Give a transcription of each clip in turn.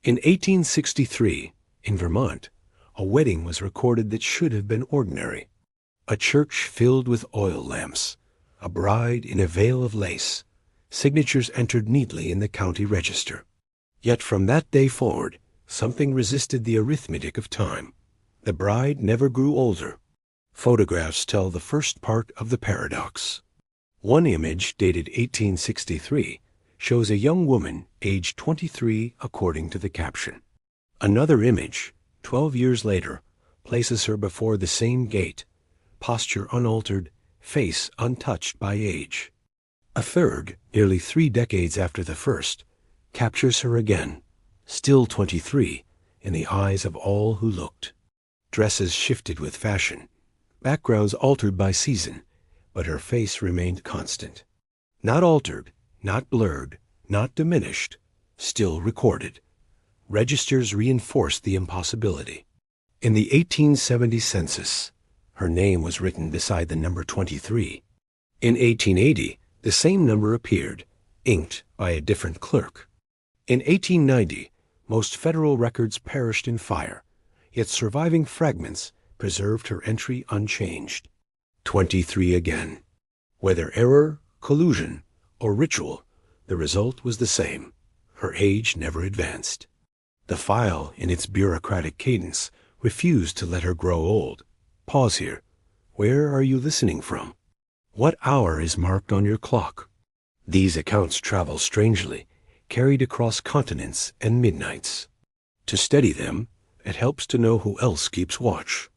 In 1863, in Vermont, a wedding was recorded that should have been ordinary. A church filled with oil lamps, a bride in a veil of lace, signatures entered neatly in the county register. Yet from that day forward, something resisted the arithmetic of time. The bride never grew older. Photographs tell the first part of the paradox. One image, dated 1863, shows a young woman aged 23 according to the caption. Another image, 12 years later, places her before the same gate, posture unaltered, face untouched by age. A third, nearly 3 decades after the first, captures her again, still 23, in the eyes of all who looked. Dresses shifted with fashion, backgrounds altered by season, but her face remained constant. Not altered, not blurred, not diminished, still recorded. Registers reinforced the impossibility. In the 1870 census, her name was written beside the number 23. In 1880, the same number appeared, inked by a different clerk. In 1890, most federal records perished in fire, yet surviving fragments preserved her entry unchanged. 23 again. Whether error, collusion, or ritual, the result was the same. Her age never advanced. The file, in its bureaucratic cadence, refused to let her grow old. Pause here. Where are you listening from? What hour is marked on your clock? These accounts travel strangely, carried across continents and midnights. To study them, it helps to know who else keeps watch.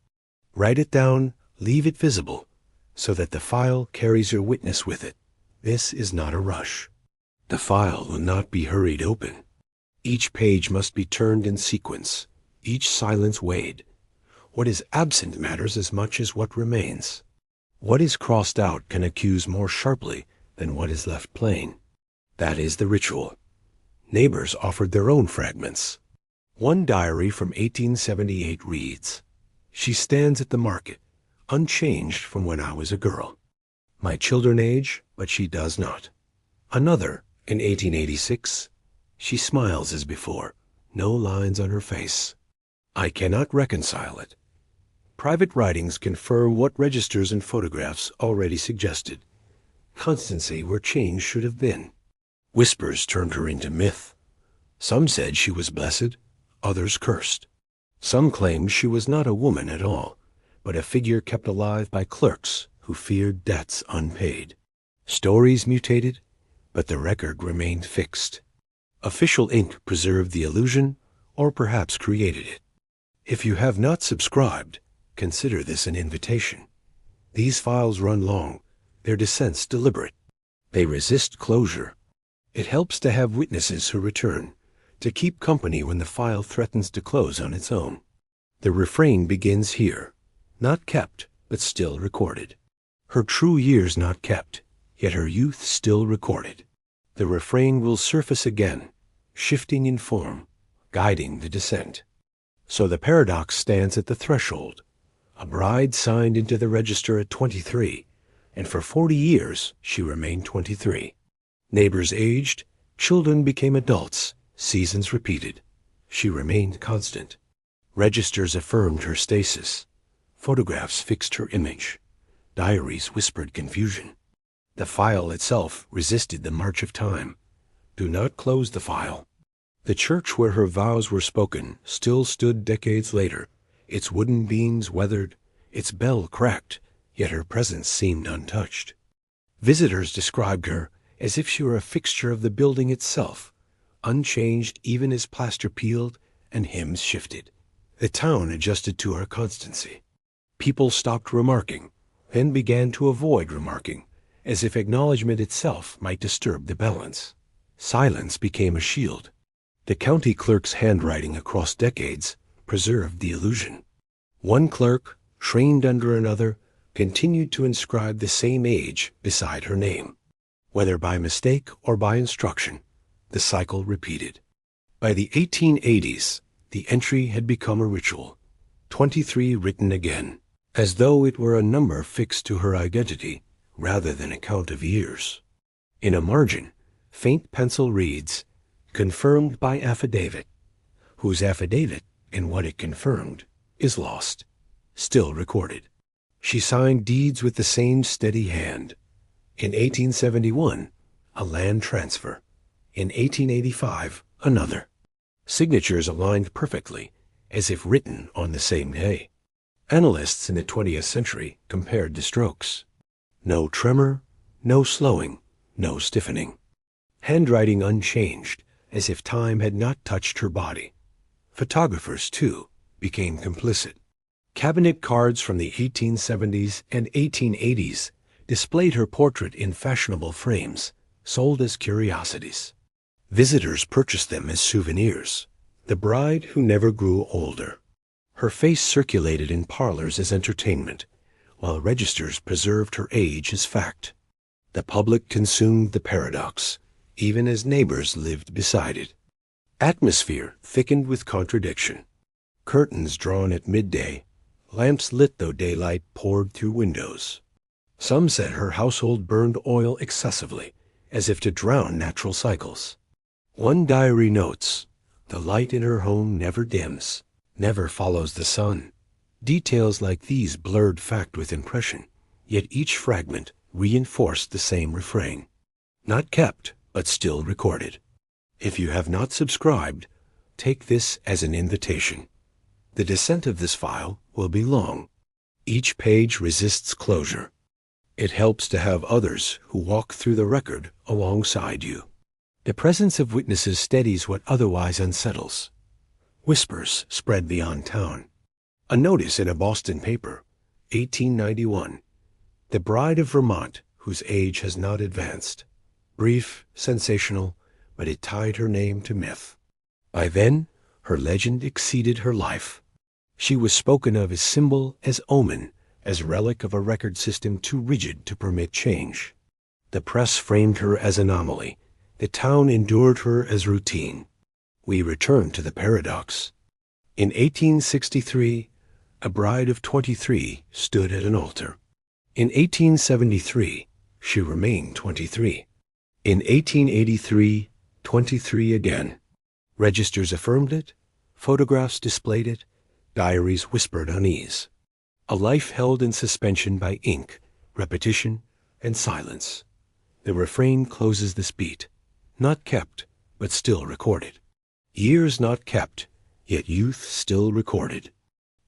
Write it down, leave it visible, so that the file carries your witness with it. This is not a rush. The file will not be hurried open. Each page must be turned in sequence, each silence weighed. What is absent matters as much as what remains. What is crossed out can accuse more sharply than what is left plain. That is the ritual. Neighbors offered their own fragments. One diary from 1878 reads, "She stands at the market, unchanged from when I was a girl. My children age, but she does not." Another, in 1886, "She smiles as before, no lines on her face. I cannot reconcile it." Private writings confirm what registers and photographs already suggested. Constancy where change should have been. Whispers turned her into myth. Some said she was blessed, others cursed. Some claimed she was not a woman at all, but a figure kept alive by clerks who feared debts unpaid. Stories mutated, but the record remained fixed. Official ink preserved the illusion, or perhaps created it. If you have not subscribed, consider this an invitation. These files run long, their descents deliberate. They resist closure. It helps to have witnesses who return, to keep company when the file threatens to close on its own. The refrain begins here, not kept, but still recorded. Her true years not kept, yet her youth still recorded. The refrain will surface again, shifting in form, guiding the descent. So the paradox stands at the threshold. A bride signed into the register at 23, and for 40 years she remained 23. Neighbors aged, children became adults, seasons repeated. She remained constant. Registers affirmed her stasis. Photographs fixed her image. Diaries whispered confusion. The file itself resisted the march of time. Do not close the file. The church where her vows were spoken still stood decades later, its wooden beams weathered, its bell cracked, yet her presence seemed untouched. Visitors described her as if she were a fixture of the building itself, unchanged even as plaster peeled and hymns shifted. The town adjusted to her constancy. People stopped remarking, then began to avoid remarking, as if acknowledgement itself might disturb the balance. Silence became a shield. The county clerk's handwriting across decades preserved the illusion. One clerk, trained under another, continued to inscribe the same age beside her name. Whether by mistake or by instruction, the cycle repeated. By the 1880s, the entry had become a ritual, 23 written again, as though it were a number fixed to her identity rather than a count of years. In a margin, faint pencil reads, "Confirmed by affidavit. whose affidavit and what it confirmed is lost, still recorded. She signed deeds with the same steady hand. In 1871, a land transfer. In 1885, another. Signatures aligned perfectly, as if written on the same day. Analysts in the 20th century compared the strokes. No tremor, no slowing, no stiffening. Handwriting unchanged, as if time had not touched her body. Photographers, too, became complicit. Cabinet cards from the 1870s and 1880s displayed her portrait in fashionable frames, sold as curiosities. Visitors purchased them as souvenirs. The bride who never grew older. Her face circulated in parlors as entertainment, while registers preserved her age as fact. The public consumed the paradox, even as neighbors lived beside it. Atmosphere thickened with contradiction. Curtains drawn at midday, lamps lit though daylight poured through windows. Some said her household burned oil excessively, as if to drown natural cycles. One diary notes, "The light in her home never dims, never follows the sun." Details like these blurred fact with impression, yet each fragment reinforced the same refrain. Not kept, but still recorded. If you have not subscribed, take this as an invitation. The descent of this file will be long. Each page resists closure. It helps to have others who walk through the record alongside you. The presence of witnesses steadies what otherwise unsettles. Whispers spread beyond town. A notice in a Boston paper, 1891. The bride of Vermont, whose age has not advanced. Brief, sensational, but it tied her name to myth. By then, her legend exceeded her life. She was spoken of as symbol, as omen, as relic of a record system too rigid to permit change. The press framed her as anomaly. The town endured her as routine. We return to the paradox. In 1863, a bride of 23 stood at an altar. In 1873, she remained 23. In 1883, 23 again. Registers affirmed it, photographs displayed it, diaries whispered unease. A life held in suspension by ink, repetition, and silence. The refrain closes this beat. Not kept, but still recorded. Years not kept, yet youth still recorded.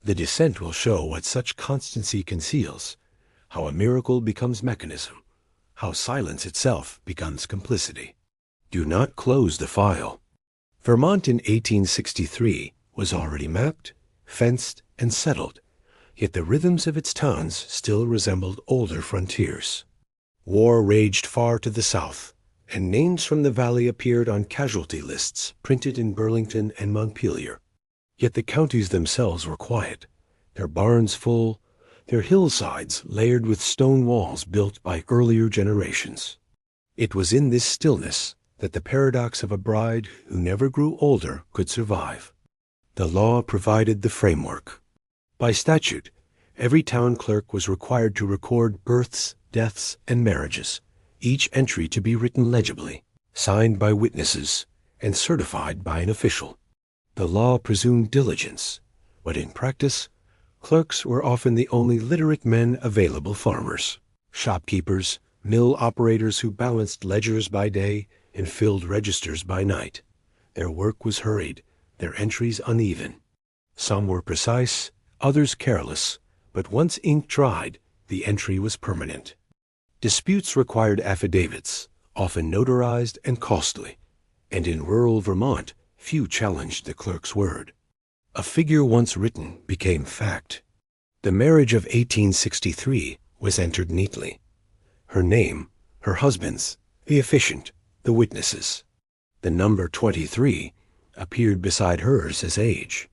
The descent will show what such constancy conceals, how a miracle becomes mechanism, how silence itself becomes complicity. Do not close the file. Vermont in 1863 was already mapped, fenced, and settled, yet the rhythms of its towns still resembled older frontiers. War raged far to the south, and names from the valley appeared on casualty lists printed in Burlington and Montpelier. Yet the counties themselves were quiet, their barns full, their hillsides layered with stone walls built by earlier generations. It was in this stillness that the paradox of a bride who never grew older could survive. The law provided the framework. By statute, every town clerk was required to record births, deaths, and marriages, each entry to be written legibly, signed by witnesses, and certified by an official. The law presumed diligence, but in practice, clerks were often the only literate men available. Farmers, shopkeepers, mill operators who balanced ledgers by day and filled registers by night. Their work was hurried, their entries uneven. Some were precise, others careless, but once ink dried, the entry was permanent. Disputes required affidavits, often notarized and costly, and in rural Vermont, few challenged the clerk's word. A figure once written became fact. The marriage of 1863 was entered neatly. Her name, her husband's, the officiant, the witnesses. The number 23 appeared beside hers as age.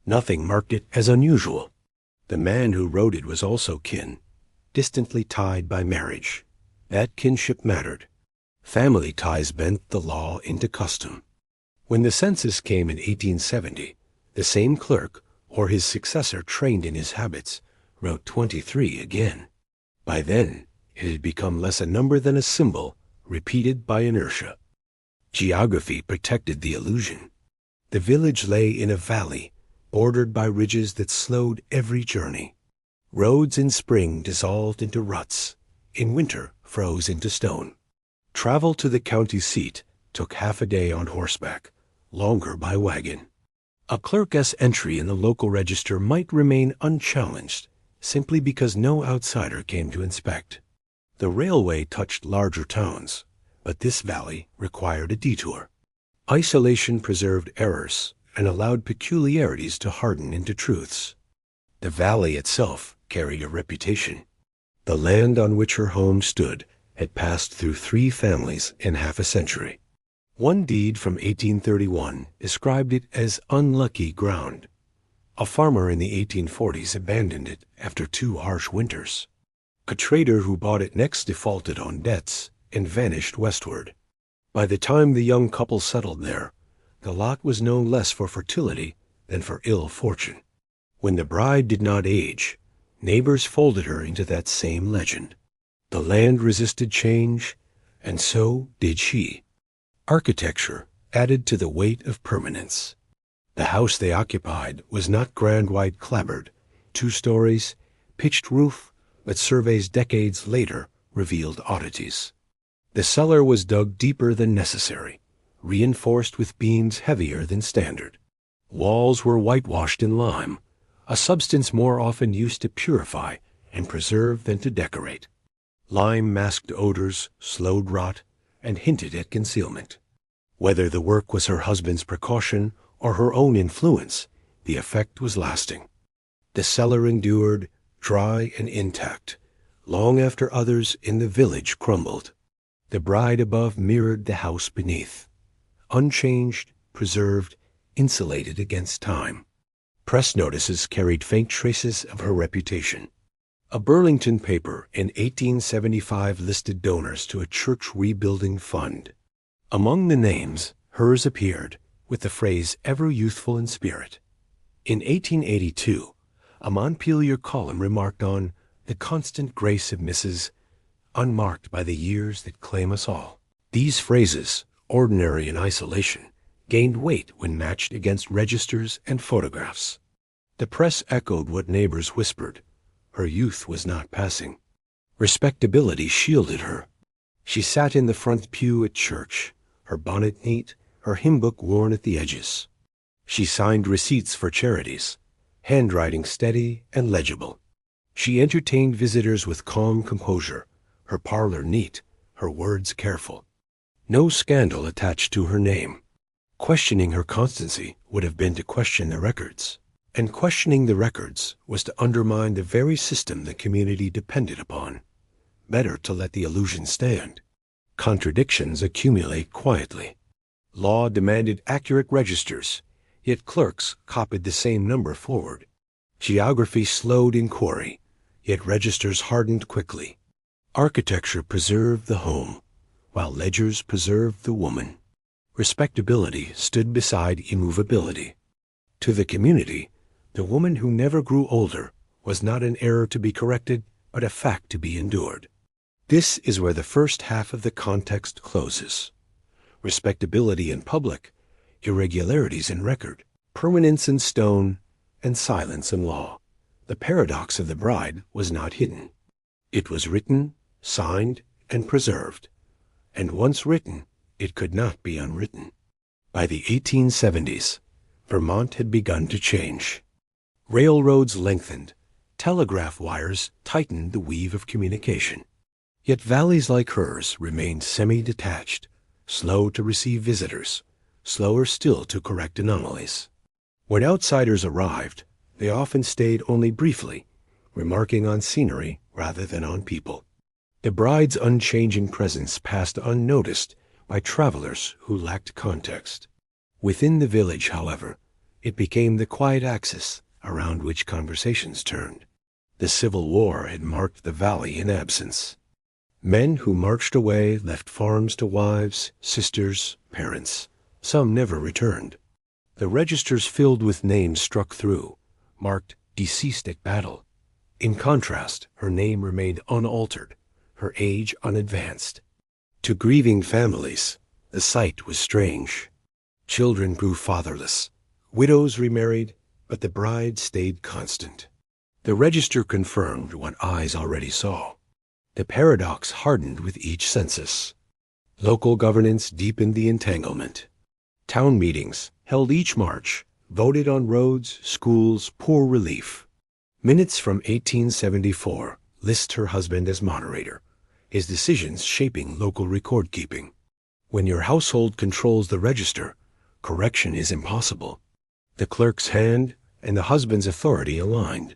Nothing marked it as unusual. The man who wrote it was also kin, distantly tied by marriage. That kinship mattered. Family ties bent the law into custom. When the census came in 1870, the same clerk, or his successor trained in his habits, wrote 23 again. By then, it had become less a number than a symbol, repeated by inertia. Geography protected the illusion. The village lay in a valley, bordered by ridges that slowed every journey. Roads in spring dissolved into ruts, in winter froze into stone. Travel to the county seat took half a day on horseback, longer by wagon. A clerk's entry in the local register might remain unchallenged, simply because no outsider came to inspect. The railway touched larger towns, but this valley required a detour. Isolation preserved errors and allowed peculiarities to harden into truths. The valley itself carried a reputation. The land on which her home stood had passed through 3 families in half a century. One deed from 1831 described it as unlucky ground. A farmer in the 1840s abandoned it after 2 harsh winters. A trader who bought it next defaulted on debts and vanished westward. By the time the young couple settled there, the lot was known less for fertility than for ill fortune. When the bride did not age, neighbors folded her into that same legend. The land resisted change, and so did she. Architecture added to the weight of permanence. The house they occupied was not grand white clapboard, 2 stories, pitched roof, but surveys decades later revealed oddities. The cellar was dug deeper than necessary, reinforced with beams heavier than standard. Walls were whitewashed in lime, a substance more often used to purify and preserve than to decorate. Lime masked odors, slowed rot, and hinted at concealment. Whether the work was her husband's precaution or her own influence, the effect was lasting. The cellar endured, dry and intact, long after others in the village crumbled. The bride above mirrored the house beneath, unchanged, preserved, insulated against time. Press notices carried faint traces of her reputation. A Burlington paper in 1875 listed donors to a church rebuilding fund. Among the names, hers appeared, with the phrase "ever youthful in spirit." In 1882, a Montpelier column remarked on the constant grace of Mrs. unmarked by the years that claim us all. These phrases, ordinary in isolation, gained weight when matched against registers and photographs. The press echoed what neighbors whispered. Her youth was not passing. Respectability shielded her. She sat in the front pew at church, her bonnet neat, her hymn book worn at the edges. She signed receipts for charities, handwriting steady and legible. She entertained visitors with calm composure, her parlor neat, her words careful. No scandal attached to her name. Questioning her constancy would have been to question the records, and questioning the records was to undermine the very system the community depended upon. Better to let the illusion stand. Contradictions accumulate quietly. Law demanded accurate registers, yet clerks copied the same number forward. Geography slowed inquiry, yet registers hardened quickly. Architecture preserved the home, while ledgers preserved the woman. Respectability stood beside immovability. To the community, the woman who never grew older was not an error to be corrected, but a fact to be endured. This is where the first half of the context closes. Respectability in public, irregularities in record, permanence in stone, and silence in law. The paradox of the bride was not hidden. It was written, signed, and preserved. And once written, it could not be unwritten. By the 1870s, Vermont had begun to change. Railroads lengthened, telegraph wires tightened the weave of communication. Yet valleys like hers remained semi-detached, slow to receive visitors, slower still to correct anomalies. When outsiders arrived, they often stayed only briefly, remarking on scenery rather than on people. The bride's unchanging presence passed unnoticed by travelers who lacked context. Within the village, however, it became the quiet axis around which conversations turned. The Civil War had marked the valley in absence. Men who marched away left farms to wives, sisters, parents. Some never returned. The registers filled with names struck through, marked deceased at battle. In contrast, her name remained unaltered, her age unadvanced. To grieving families, the sight was strange. Children grew fatherless. Widows remarried, but the bride stayed constant. The register confirmed what eyes already saw. The paradox hardened with each census. Local governance deepened the entanglement. Town meetings, held each March, voted on roads, schools, poor relief. Minutes from 1874 list her husband as moderator, his decisions shaping local record-keeping. When your household controls the register, correction is impossible. The clerk's hand and the husband's authority aligned.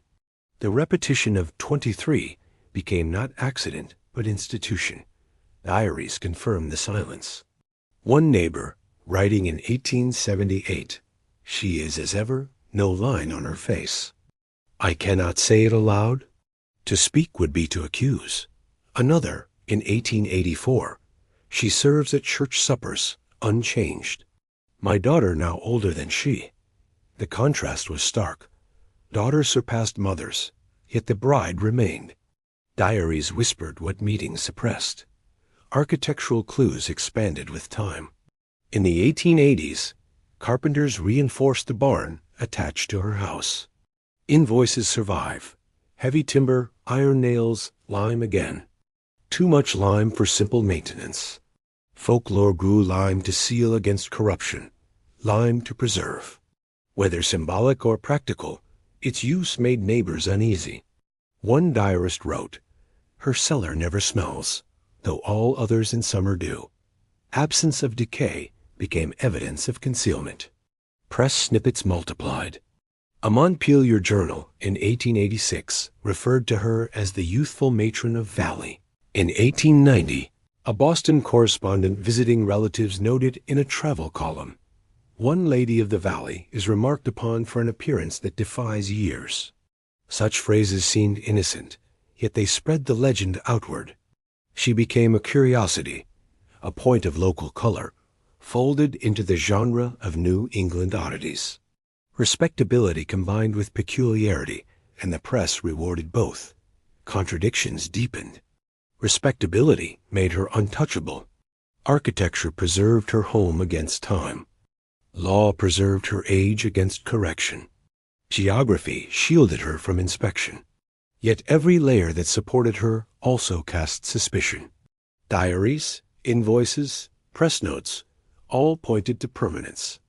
The repetition of 23 became not accident but institution. Diaries confirmed the silence. One neighbor, writing in 1878, "She is as ever, no line on her face. I cannot say it aloud. To speak would be to accuse." Another, in 1884, "She serves at church suppers, unchanged. My daughter now older than she." The contrast was stark. Daughters surpassed mothers, yet the bride remained. Diaries whispered what meetings suppressed. Architectural clues expanded with time. In the 1880s, carpenters reinforced the barn attached to her house. Invoices survive. Heavy timber, iron nails, lime again. Too much lime for simple maintenance. Folklore grew lime to seal against corruption, lime to preserve. Whether symbolic or practical, its use made neighbors uneasy. One diarist wrote, "Her cellar never smells, though all others in summer do." Absence of decay became evidence of concealment. Press snippets multiplied. A Montpelier journal in 1886 referred to her as the youthful matron of Valley. In 1890, a Boston correspondent visiting relatives noted in a travel column, "One lady of the Valley is remarked upon for an appearance that defies years." Such phrases seemed innocent, yet they spread the legend outward. She became a curiosity, a point of local color, folded into the genre of New England oddities. Respectability combined with peculiarity, and the press rewarded both. Contradictions deepened. Respectability made her untouchable. Architecture preserved her home against time. Law preserved her age against correction. Geography shielded her from inspection. Yet every layer that supported her also cast suspicion. Diaries, invoices, press notes, all pointed to permanence.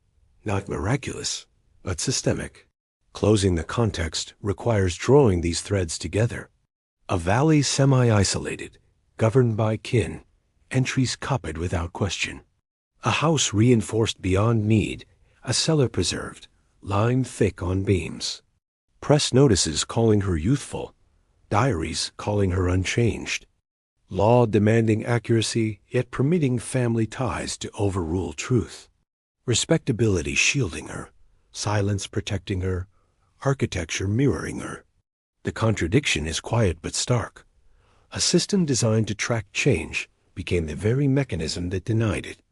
Not miraculous, but systemic. Closing the context requires drawing these threads together. A valley semi-isolated, governed by kin, entries copied without question. A house reinforced beyond need, a cellar preserved, lined thick on beams. Press notices calling her youthful, diaries calling her unchanged. Law demanding accuracy, yet permitting family ties to overrule truth. Respectability shielding her, silence protecting her, architecture mirroring her. The contradiction is quiet but stark. A system designed to track change became the very mechanism that denied it.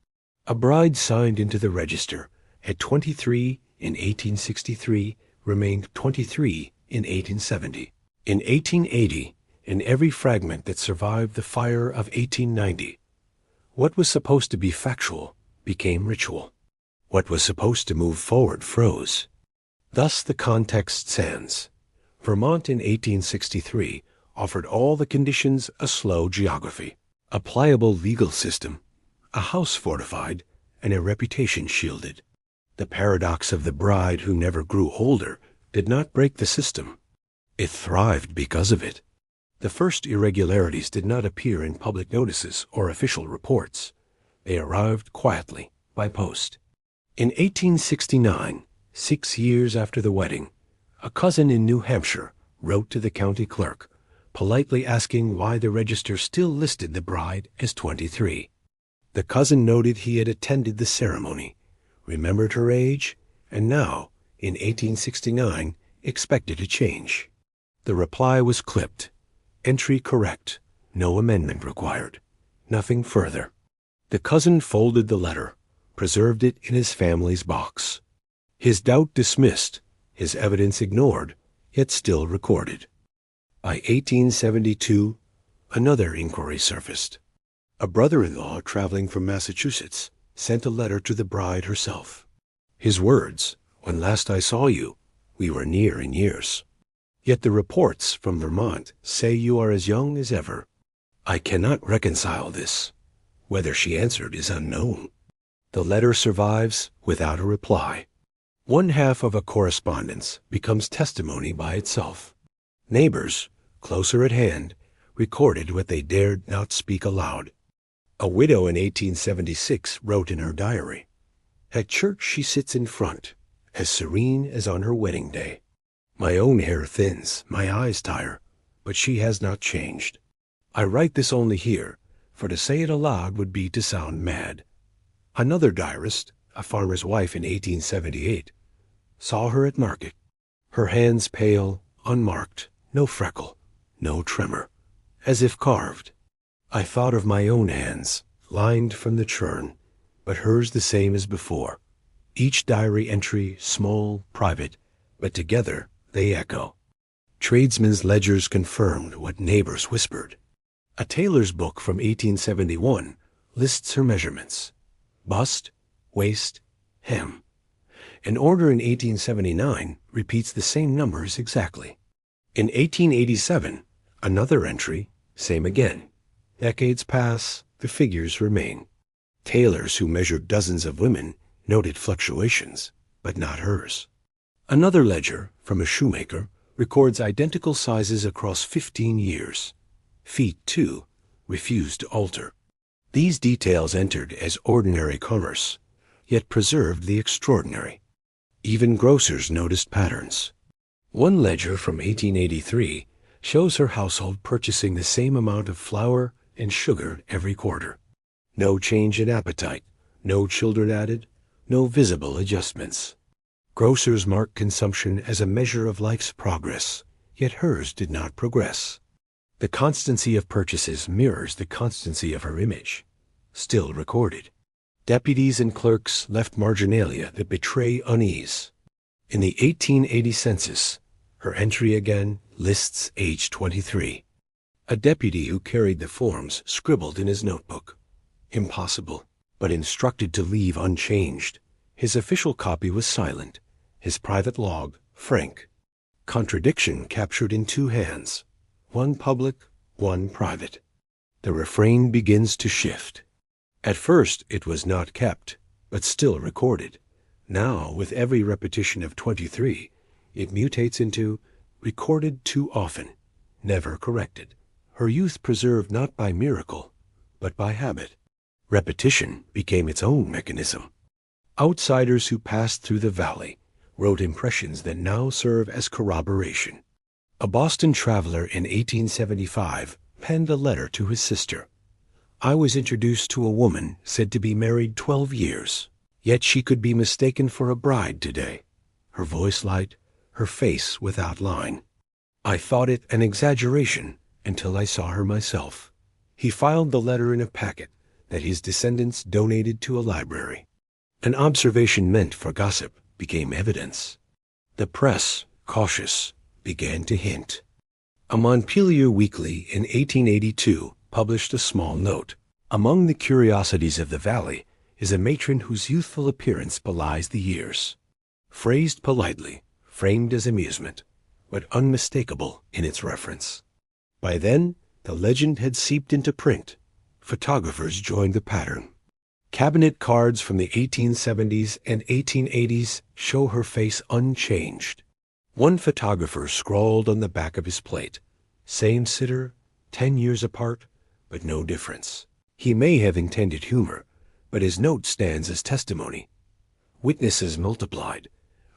A bride signed into the register at 23 in 1863 remained 23 in 1870. In 1880, in every fragment that survived the fire of 1890, what was supposed to be factual became ritual. What was supposed to move forward froze. Thus the context stands. Vermont in 1863 offered all the conditions a slow geography, a pliable legal system, a house fortified, and a reputation shielded. The paradox of the bride who never grew older did not break the system. It thrived because of it. The first irregularities did not appear in public notices or official reports. They arrived quietly, by post. In 1869, 6 years after the wedding, a cousin in New Hampshire wrote to the county clerk, politely asking why the register still listed the bride as 23. The cousin noted he had attended the ceremony, remembered her age, and now, in 1869, expected a change. The reply was clipped. Entry correct. No amendment required. Nothing further. The cousin folded the letter, preserved it in his family's box. His doubt dismissed, his evidence ignored, yet still recorded. By 1872, another inquiry surfaced. A brother-in-law traveling from Massachusetts sent a letter to the bride herself. His words, "When last I saw you, we were near in years. Yet the reports from Vermont say you are as young as ever." I cannot reconcile this. Whether she answered is unknown. The letter survives without a reply. One half of a correspondence becomes testimony by itself. Neighbors, closer at hand, recorded what they dared not speak aloud. A widow in 1876 wrote in her diary, "At church she sits in front, as serene as on her wedding day. My own hair thins, my eyes tire, but she has not changed. I write this only here, for to say it aloud would be to sound mad." Another diarist, a farmer's wife in 1878, saw her at market. Her hands pale, unmarked, no freckle, no tremor, as if carved. I thought of my own hands, lined from the churn, but hers the same as before. Each diary entry small, private, but together they echo. Tradesmen's ledgers confirmed what neighbors whispered. A tailor's book from 1871 lists her measurements: bust, waist, hem. An order in 1879 repeats the same numbers exactly. In 1887, another entry, same again. Decades pass, the figures remain. Tailors who measured dozens of women noted fluctuations, but not hers. Another ledger, from a shoemaker, records identical sizes across 15 years. Feet, too, refused to alter. These details entered as ordinary commerce, yet preserved the extraordinary. Even grocers noticed patterns. One ledger from 1883 shows her household purchasing the same amount of flour and sugar every quarter. No change in appetite, no children added, no visible adjustments. Grocers mark consumption as a measure of life's progress, yet hers did not progress. The constancy of purchases mirrors the constancy of her image, still recorded. Deputies and clerks left marginalia that betray unease. In the 1880 census, her entry again lists age 23. A deputy who carried the forms scribbled in his notebook, "Impossible," but instructed to leave unchanged. His official copy was silent, his private log frank. Contradiction captured in two hands, one public, one private. The refrain begins to shift. At first it was not kept, but still recorded. Now, with every repetition of 23, it mutates into recorded too often, never corrected. Her youth preserved not by miracle, but by habit. Repetition became its own mechanism. Outsiders who passed through the valley wrote impressions that now serve as corroboration. A Boston traveler in 1875 penned a letter to his sister. "I was introduced to a woman said to be married 12 years, yet she could be mistaken for a bride today. Her voice light, her face without line. I thought it an exaggeration until I saw her myself." He filed the letter in a packet that his descendants donated to a library. An observation meant for gossip became evidence. The press, cautious, began to hint. A Montpelier weekly in 1882 published a small note. "Among the curiosities of the valley is a matron whose youthful appearance belies the years." Phrased politely, framed as amusement, but unmistakable in its reference. By then, the legend had seeped into print. Photographers joined the pattern. Cabinet cards from the 1870s and 1880s show her face unchanged. One photographer scrawled on the back of his plate, "Same sitter, 10 years apart, but no difference." He may have intended humor, but his note stands as testimony. Witnesses multiplied.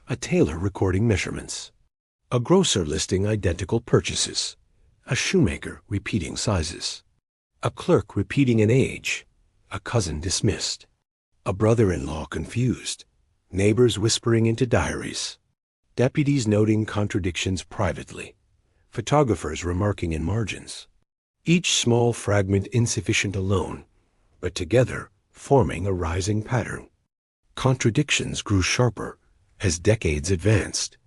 A tailor recording measurements. A grocer listing identical purchases. A shoemaker repeating sizes. A clerk repeating an age. A cousin dismissed. A brother-in-law confused. Neighbors whispering into diaries. Deputies noting contradictions privately. Photographers remarking in margins. Each small fragment insufficient alone, but together forming a rising pattern. Contradictions grew sharper as decades advanced.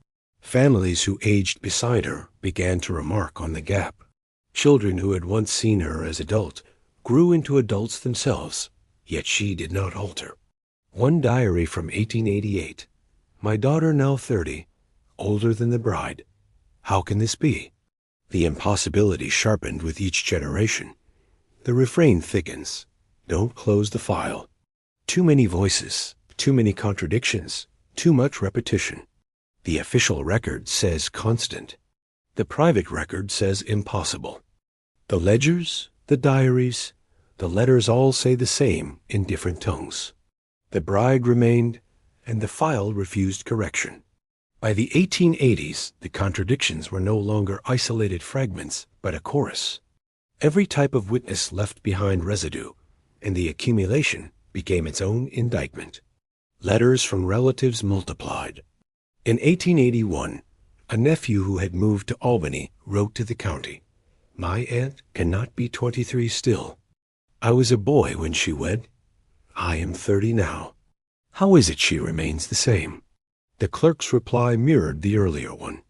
Families who aged beside her began to remark on the gap. Children who had once seen her as adult grew into adults themselves, yet she did not alter. One diary from 1888. My daughter now 30, older than the bride. How can this be? The impossibility sharpened with each generation. The refrain thickens. Don't close the file. Too many voices, too many contradictions, too much repetition. The official record says constant. The private record says impossible. The ledgers, the diaries, the letters all say the same in different tongues. The bride remained, and the file refused correction. By the 1880s, the contradictions were no longer isolated fragments, but a chorus. Every type of witness left behind residue, and the accumulation became its own indictment. Letters from relatives multiplied. In 1881, a nephew who had moved to Albany wrote to the county, "My aunt cannot be 23 still. I was a boy when she wed. I am 30 now. How is it she remains the same?" The clerk's reply mirrored the earlier one.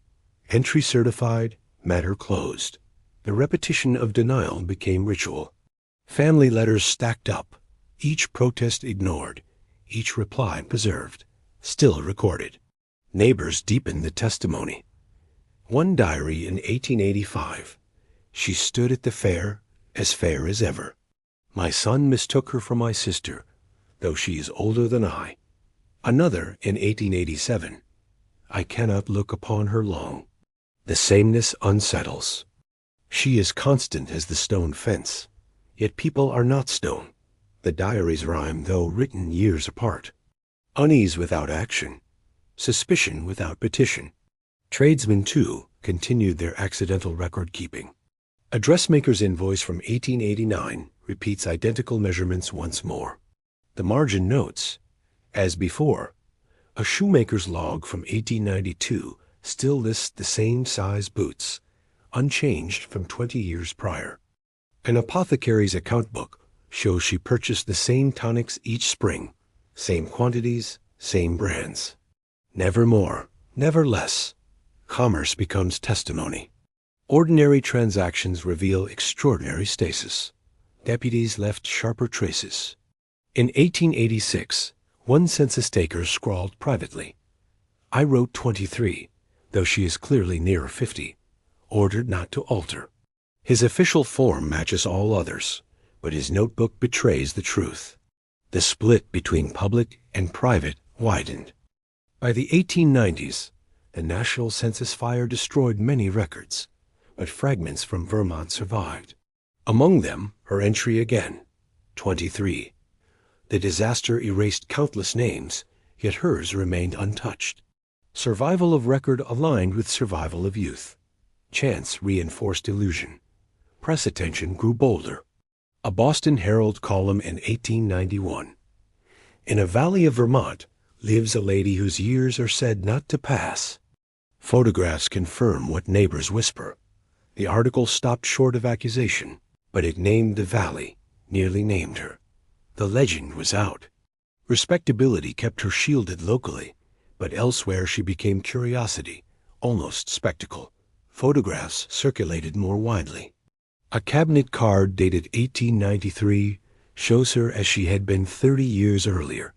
Entry certified, matter closed. The repetition of denial became ritual. Family letters stacked up, each protest ignored, each reply preserved, still recorded. Neighbors deepened the testimony. One diary in 1885. She stood at the fair as ever. My son mistook her for my sister, though she is older than I. Another in 1887. I cannot look upon her long. The sameness unsettles. She is constant as the stone fence, yet people are not stone. The diaries rhyme, though written years apart. Unease without action. Suspicion without petition. Tradesmen, too, continued their accidental record-keeping. A dressmaker's invoice from 1889 repeats identical measurements once more. The margin notes, as before. A shoemaker's log from 1892 still lists the same size boots, unchanged from 20 years prior. An apothecary's account book shows she purchased the same tonics each spring, same quantities, same brands. Never more, never less. Commerce becomes testimony. Ordinary transactions reveal extraordinary stasis. Deputies left sharper traces. In 1886, one census taker scrawled privately, "I wrote 23, though she is clearly nearer 50, ordered not to alter." His official form matches all others, but his notebook betrays the truth. The split between public and private widened. By the 1890s, the national census fire destroyed many records, but fragments from Vermont survived. Among them, her entry again, 23. The disaster erased countless names, yet hers remained untouched. Survival of record aligned with survival of youth. Chance reinforced illusion. Press attention grew bolder. A Boston Herald column in 1891. In a valley of Vermont lives a lady whose years are said not to pass. Photographs confirm what neighbors whisper. The article stopped short of accusation, but it named the valley, nearly named her. The legend was out. Respectability kept her shielded locally, but elsewhere she became curiosity, almost spectacle. Photographs circulated more widely. A cabinet card dated 1893 shows her as she had been 30 years earlier.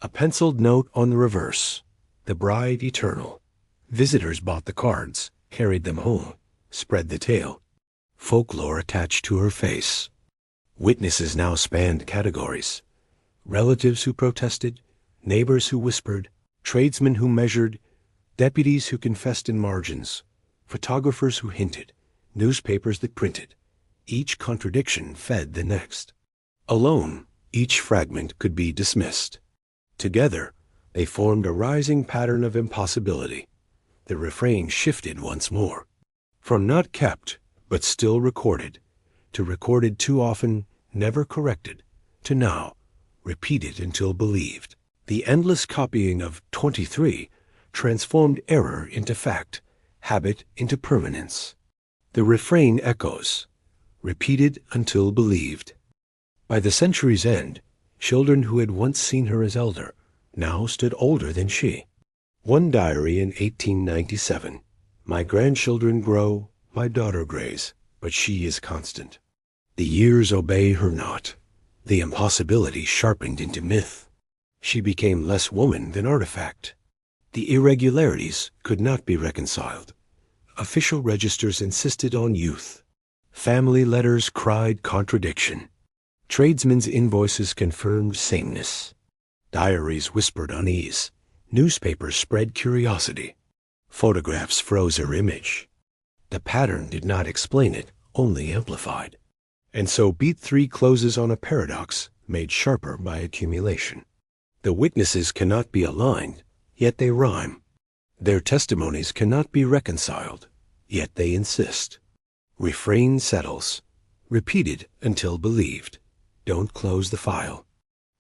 A penciled note on the reverse, "The bride eternal." Visitors bought the cards, carried them home, spread the tale. Folklore attached to her face. Witnesses now spanned categories. Relatives who protested, neighbors who whispered, tradesmen who measured, deputies who confessed in margins, photographers who hinted, newspapers that printed. Each contradiction fed the next. Alone, each fragment could be dismissed. Together, they formed a rising pattern of impossibility. The refrain shifted once more. From not kept, but still recorded, to recorded too often, never corrected, to now, repeated until believed. The endless copying of 23 transformed error into fact, habit into permanence. The refrain echoes, repeated until believed. By the century's end, children who had once seen her as elder now stood older than she. One diary in 1897. My grandchildren grow, my daughter grays, but she is constant. The years obey her not. The impossibility sharpened into myth. She became less woman than artifact. The irregularities could not be reconciled. Official registers insisted on youth. Family letters cried contradiction. Tradesmen's invoices confirmed sameness. Diaries whispered unease. Newspapers spread curiosity. Photographs froze her image. The pattern did not explain it, only amplified. And so beat 3 closes on a paradox made sharper by accumulation. The witnesses cannot be aligned, yet they rhyme. Their testimonies cannot be reconciled, yet they insist. Refrain settles. Repeated until believed. Don't close the file.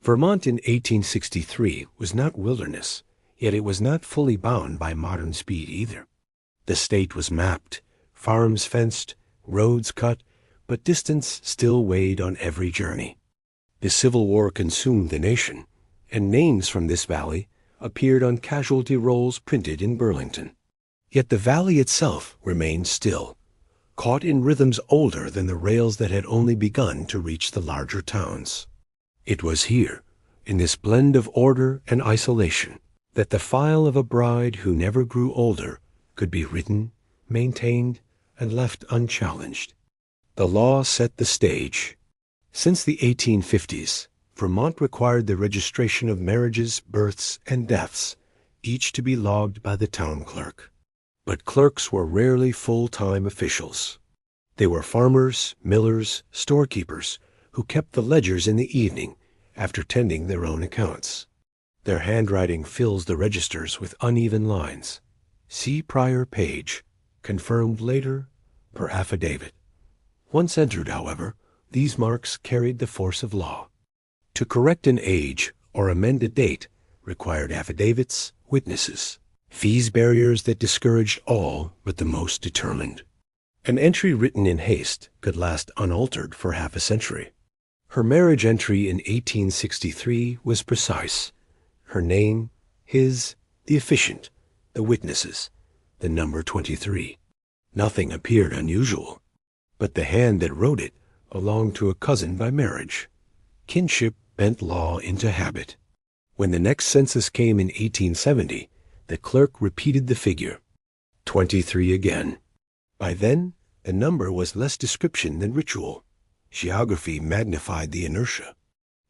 Vermont in 1863 was not wilderness, yet it was not fully bound by modern speed either. The state was mapped, farms fenced, roads cut, but distance still weighed on every journey. The Civil War consumed the nation, and names from this valley appeared on casualty rolls printed in Burlington. Yet the valley itself remained still, caught in rhythms older than the rails that had only begun to reach the larger towns. It was here, in this blend of order and isolation, that the file of a bride who never grew older could be written, maintained, and left unchallenged. The law set the stage. Since the 1850s, Vermont required the registration of marriages, births, and deaths, each to be logged by the town clerk. But clerks were rarely full-time officials. They were farmers, millers, storekeepers, who kept the ledgers in the evening after tending their own accounts. Their handwriting fills the registers with uneven lines. See prior page, confirmed later, per affidavit. Once entered, however, these marks carried the force of law. To correct an age or amend a date required affidavits, witnesses, fees barriers that discouraged all but the most determined. An entry written in haste could last unaltered for half a century. Her marriage entry in 1863 was precise. Her name, his, the officiant, the witnesses, the number 23. Nothing appeared unusual, but the hand that wrote it belonged to a cousin by marriage. Kinship bent law into habit. When the next census came in 1870, the clerk repeated the figure. 23 again. By then, the number was less description than ritual. Geography magnified the inertia.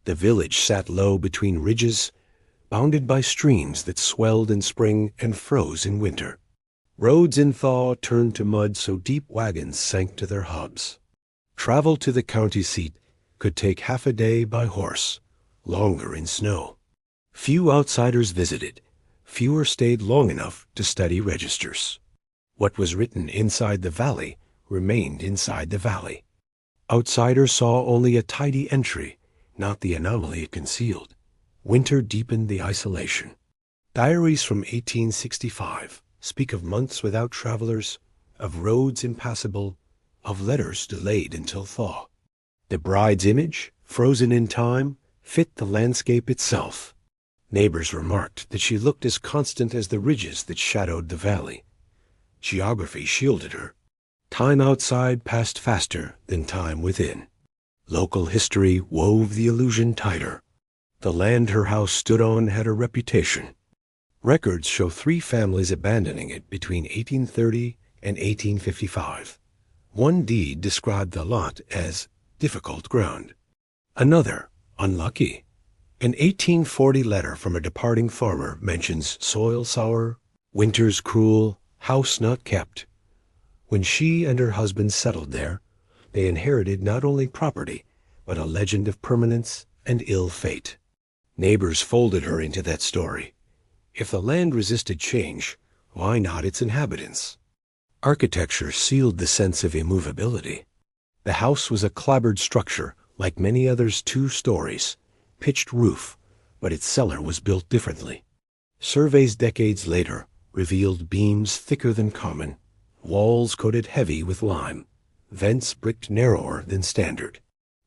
The village sat low between ridges, bounded by streams that swelled in spring and froze in winter. Roads in thaw turned to mud so deep wagons sank to their hubs. Travel to the county seat could take half a day by horse, longer in snow. Few outsiders visited. Fewer stayed long enough to study registers. What was written inside the valley remained inside the valley. Outsiders saw only a tidy entry, not the anomaly it concealed. Winter deepened the isolation. Diaries from 1865 speak of months without travelers, of roads impassable, of letters delayed until thaw. The bride's image, frozen in time, fit the landscape itself. Neighbors remarked that she looked as constant as the ridges that shadowed the valley. Geography shielded her. Time outside passed faster than time within. Local history wove the illusion tighter. The land her house stood on had a reputation. Records show 3 families abandoning it between 1830 and 1855. One deed described the lot as difficult ground. Another, unlucky. An 1840 letter from a departing farmer mentions soil sour, winters cruel, house not kept. When she and her husband settled there, they inherited not only property, but a legend of permanence and ill fate. Neighbors folded her into that story. If the land resisted change, why not its inhabitants? Architecture sealed the sense of immovability. The house was a clapboard structure, like many others 2 stories, pitched roof, but its cellar was built differently. Surveys decades later revealed beams thicker than common, walls coated heavy with lime, vents bricked narrower than standard.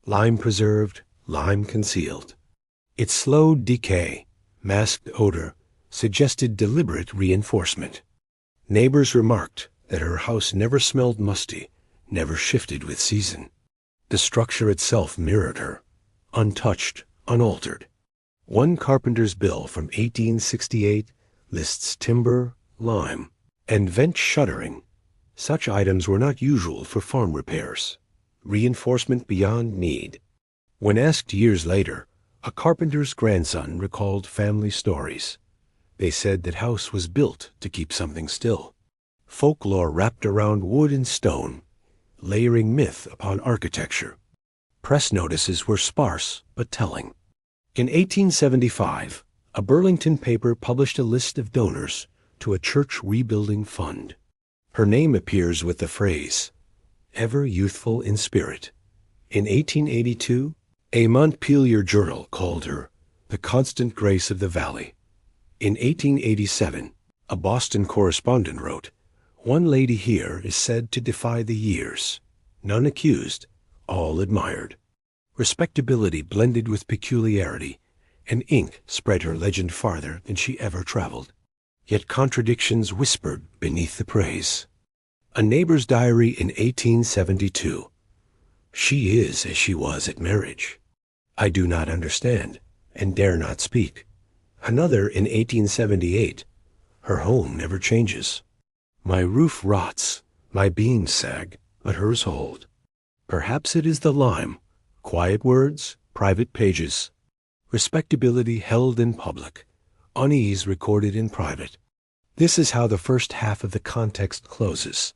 Lime preserved, lime concealed. Its slow decay, masked odor, suggested deliberate reinforcement. Neighbors remarked that her house never smelled musty, never shifted with season. The structure itself mirrored her, untouched, unaltered. One carpenter's bill from 1868 lists timber, lime, and vent shuttering. Such items were not usual for farm repairs. Reinforcement beyond need. When asked years later, a carpenter's grandson recalled family stories. They said that house was built to keep something still. Folklore wrapped around wood and stone, layering myth upon architecture. Press notices were sparse but telling. In 1875, a Burlington paper published a list of donors to a church rebuilding fund. Her name appears with the phrase, "ever youthful in spirit." In 1882, a Montpelier journal called her the constant grace of the valley. In 1887, a Boston correspondent wrote, "One lady here is said to defy the years. None accused, all admired." Respectability blended with peculiarity, and ink spread her legend farther than she ever traveled. Yet contradictions whispered beneath the praise. A neighbor's diary in 1872. "She is as she was at marriage. I do not understand, and dare not speak." Another in 1878. "Her home never changes. My roof rots, my beams sag, but hers hold. Perhaps it is the lime. Quiet words, private pages. Respectability held in public, unease recorded in private." This is how the first half of the context closes.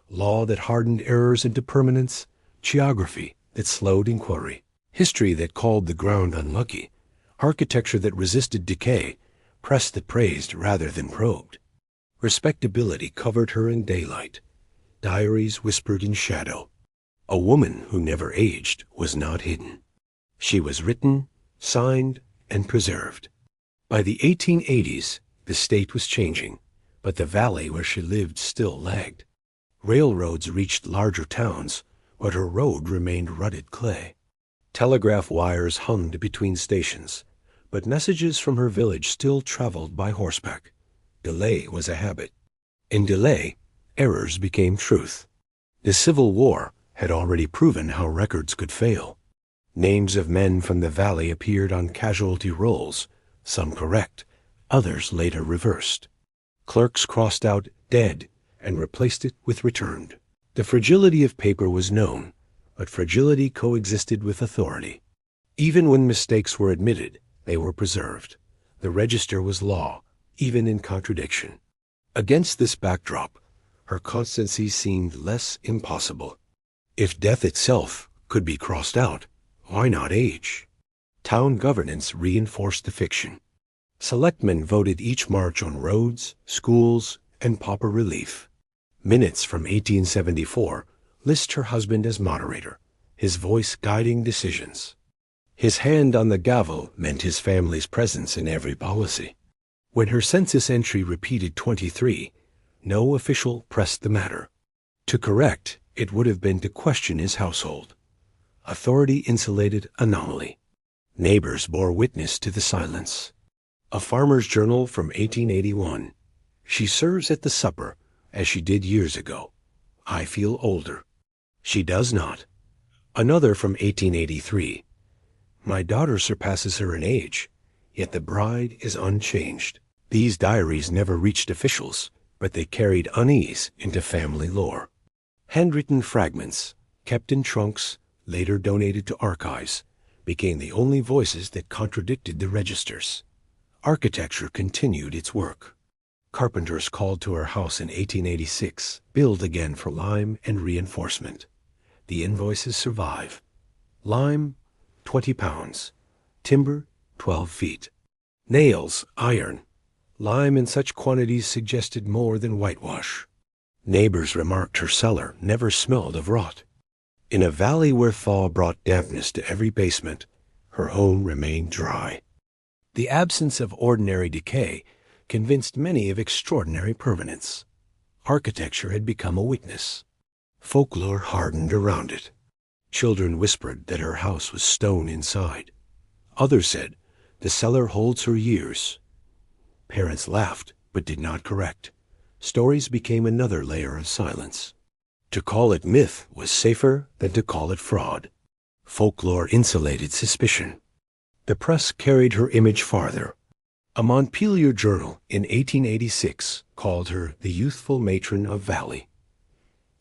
Law that hardened errors into permanence, geography that slowed inquiry, history that called the ground unlucky, architecture that resisted decay, press that praised rather than probed. Respectability covered her in daylight. Diaries whispered in shadow. A woman who never aged was not hidden. She was written, signed, and preserved. By the 1880s, the state was changing, but the valley where she lived still lagged. Railroads reached larger towns, but her road remained rutted clay. Telegraph wires hummed between stations, but messages from her village still traveled by horseback. Delay was a habit. In delay, errors became truth. The Civil War had already proven how records could fail. Names of men from the valley appeared on casualty rolls, some correct, others later reversed. Clerks crossed out "dead" and replaced it with "returned." The fragility of paper was known, but fragility coexisted with authority. Even when mistakes were admitted, they were preserved. The register was law, even in contradiction. Against this backdrop, her constancy seemed less impossible. If death itself could be crossed out, why not age? Town governance reinforced the fiction. Selectmen voted each March on roads, schools, and pauper relief. Minutes from 1874 list her husband as moderator, his voice guiding decisions. His hand on the gavel meant his family's presence in every policy. When her census entry repeated 23, no official pressed the matter. To correct, it would have been to question his household. Authority-insulated anomaly. Neighbors bore witness to the silence. A farmer's journal from 1881. "She serves at the supper, as she did years ago. I feel older." She does not. Another from 1883. "My daughter surpasses her in age, yet the bride is unchanged." These diaries never reached officials, but they carried unease into family lore. Handwritten fragments, kept in trunks, later donated to archives, became the only voices that contradicted the registers. Architecture continued its work. Carpenters called to her house in 1886, billed again for lime and reinforcement. The invoices survive. Lime, 20 pounds. Timber, 12 feet. Nails, iron. Lime in such quantities suggested more than whitewash. Neighbors remarked her cellar never smelled of rot. In a valley where thaw brought dampness to every basement, her home remained dry. The absence of ordinary decay convinced many of extraordinary permanence. Architecture had become a witness. Folklore hardened around it. Children whispered that her house was stone inside. Others said, "The cellar holds her years." Parents laughed, but did not correct. Stories became another layer of silence. To call it myth was safer than to call it fraud. Folklore insulated suspicion. The press carried her image farther. A Montpelier journal in 1886 called her the youthful matron of Valley.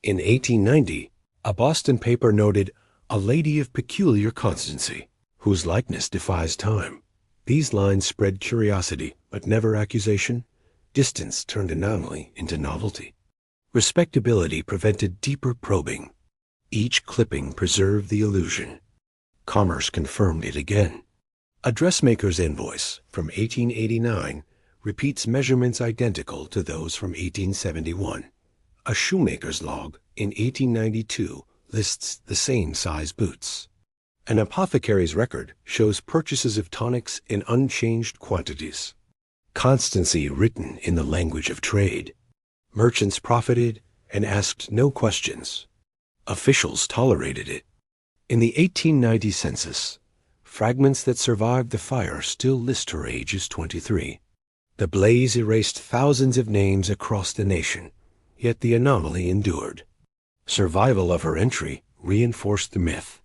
In 1890, a Boston paper noted a lady of peculiar constancy, whose likeness defies time. These lines spread curiosity, but never accusation. Distance turned anomaly into novelty. Respectability prevented deeper probing. Each clipping preserved the illusion. Commerce confirmed it again. A dressmaker's invoice from 1889 repeats measurements identical to those from 1871. A shoemaker's log in 1892 lists the same size boots. An apothecary's record shows purchases of tonics in unchanged quantities. Constancy written in the language of trade. Merchants profited and asked no questions. Officials tolerated it. In the 1890 census, fragments that survived the fire still list her age as 23. The blaze erased thousands of names across the nation, yet the anomaly endured. Survival of her entry reinforced the myth.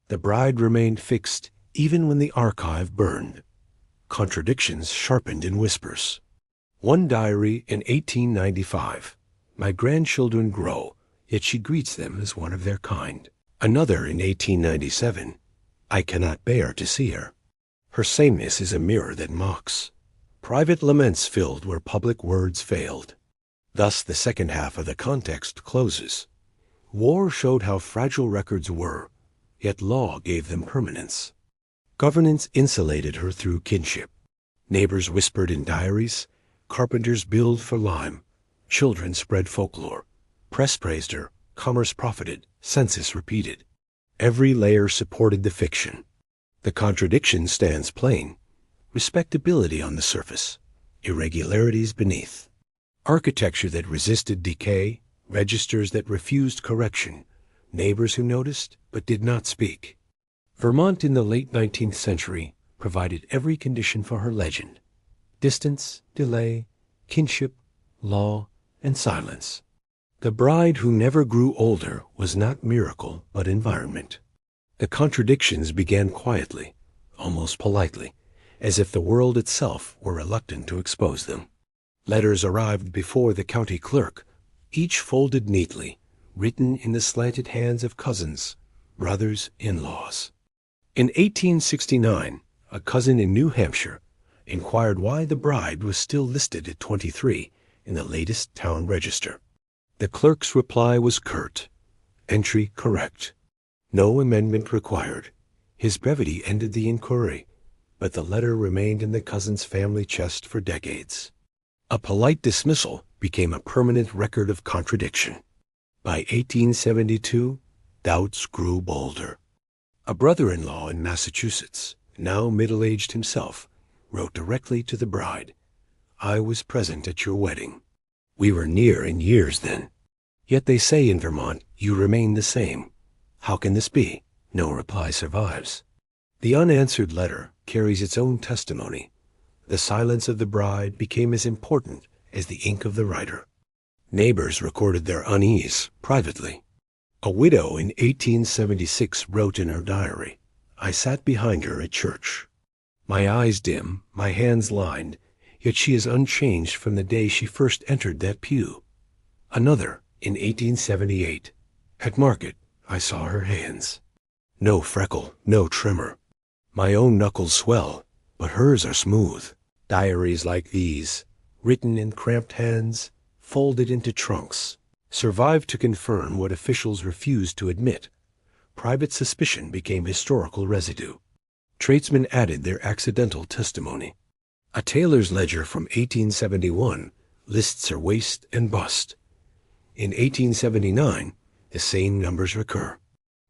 The bride remained fixed even when the archive burned. Contradictions sharpened in whispers. One diary in 1895. My grandchildren grow, yet she greets them as one of their kind. Another in 1897. I cannot bear to see her. Her sameness is a mirror that mocks. Private laments filled where public words failed. Thus the second half of the context closes. War showed how fragile records were, yet law gave them permanence. Governance insulated her through kinship. Neighbors whispered in diaries, carpenters billed for lime, children spread folklore. Press praised her, commerce profited, census repeated. Every layer supported the fiction. The contradiction stands plain. Respectability on the surface, irregularities beneath. Architecture that resisted decay, registers that refused correction, neighbors who noticed but did not speak. Vermont in the late 19th century provided every condition for her legend: distance, delay, kinship, law, and silence. The bride who never grew older was not miracle but environment. The contradictions began quietly, almost politely, as if the world itself were reluctant to expose them. Letters arrived before the county clerk, each folded neatly, written in the slanted hands of cousins, brothers, in-laws. In 1869, a cousin in New Hampshire inquired why the bride was still listed at 23 in the latest town register. The clerk's reply was curt, entry correct, no amendment required. His brevity ended the inquiry, but the letter remained in the cousin's family chest for decades. A polite dismissal became a permanent record of contradiction. By 1872, doubts grew bolder. A brother-in-law in Massachusetts, now middle-aged himself, wrote directly to the bride, I was present at your wedding. We were near in years then. Yet they say in Vermont you remain the same. How can this be? No reply survives. The unanswered letter carries its own testimony. The silence of the bride became as important as the ink of the writer. Neighbors recorded their unease privately. A widow in 1876 wrote in her diary, I sat behind her at church. My eyes dim, my hands lined, yet she is unchanged from the day she first entered that pew. Another in 1878. At market, I saw her hands. No freckle, no tremor. My own knuckles swell, but hers are smooth. Diaries like these, written in cramped hands, folded into trunks, survived to confirm what officials refused to admit. Private suspicion became historical residue. Tradesmen added their accidental testimony. A tailor's ledger from 1871 lists her waist and bust. In 1879, the same numbers recur.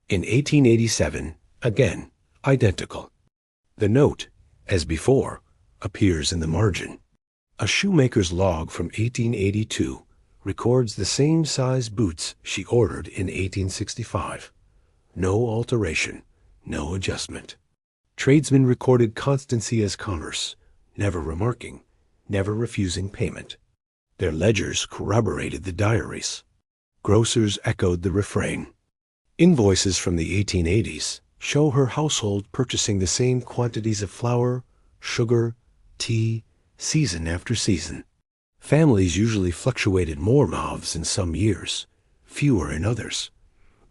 In 1887, again, identical. The note, as before, appears in the margin. A shoemaker's log from 1882 records the same size boots she ordered in 1865. No alteration, no adjustment. Tradesmen recorded constancy as commerce, never remarking, never refusing payment. Their ledgers corroborated the diaries. Grocers echoed the refrain. Invoices from the 1880s show her household purchasing the same quantities of flour, sugar, tea, season after season. Families usually fluctuated more mauves in some years, fewer in others,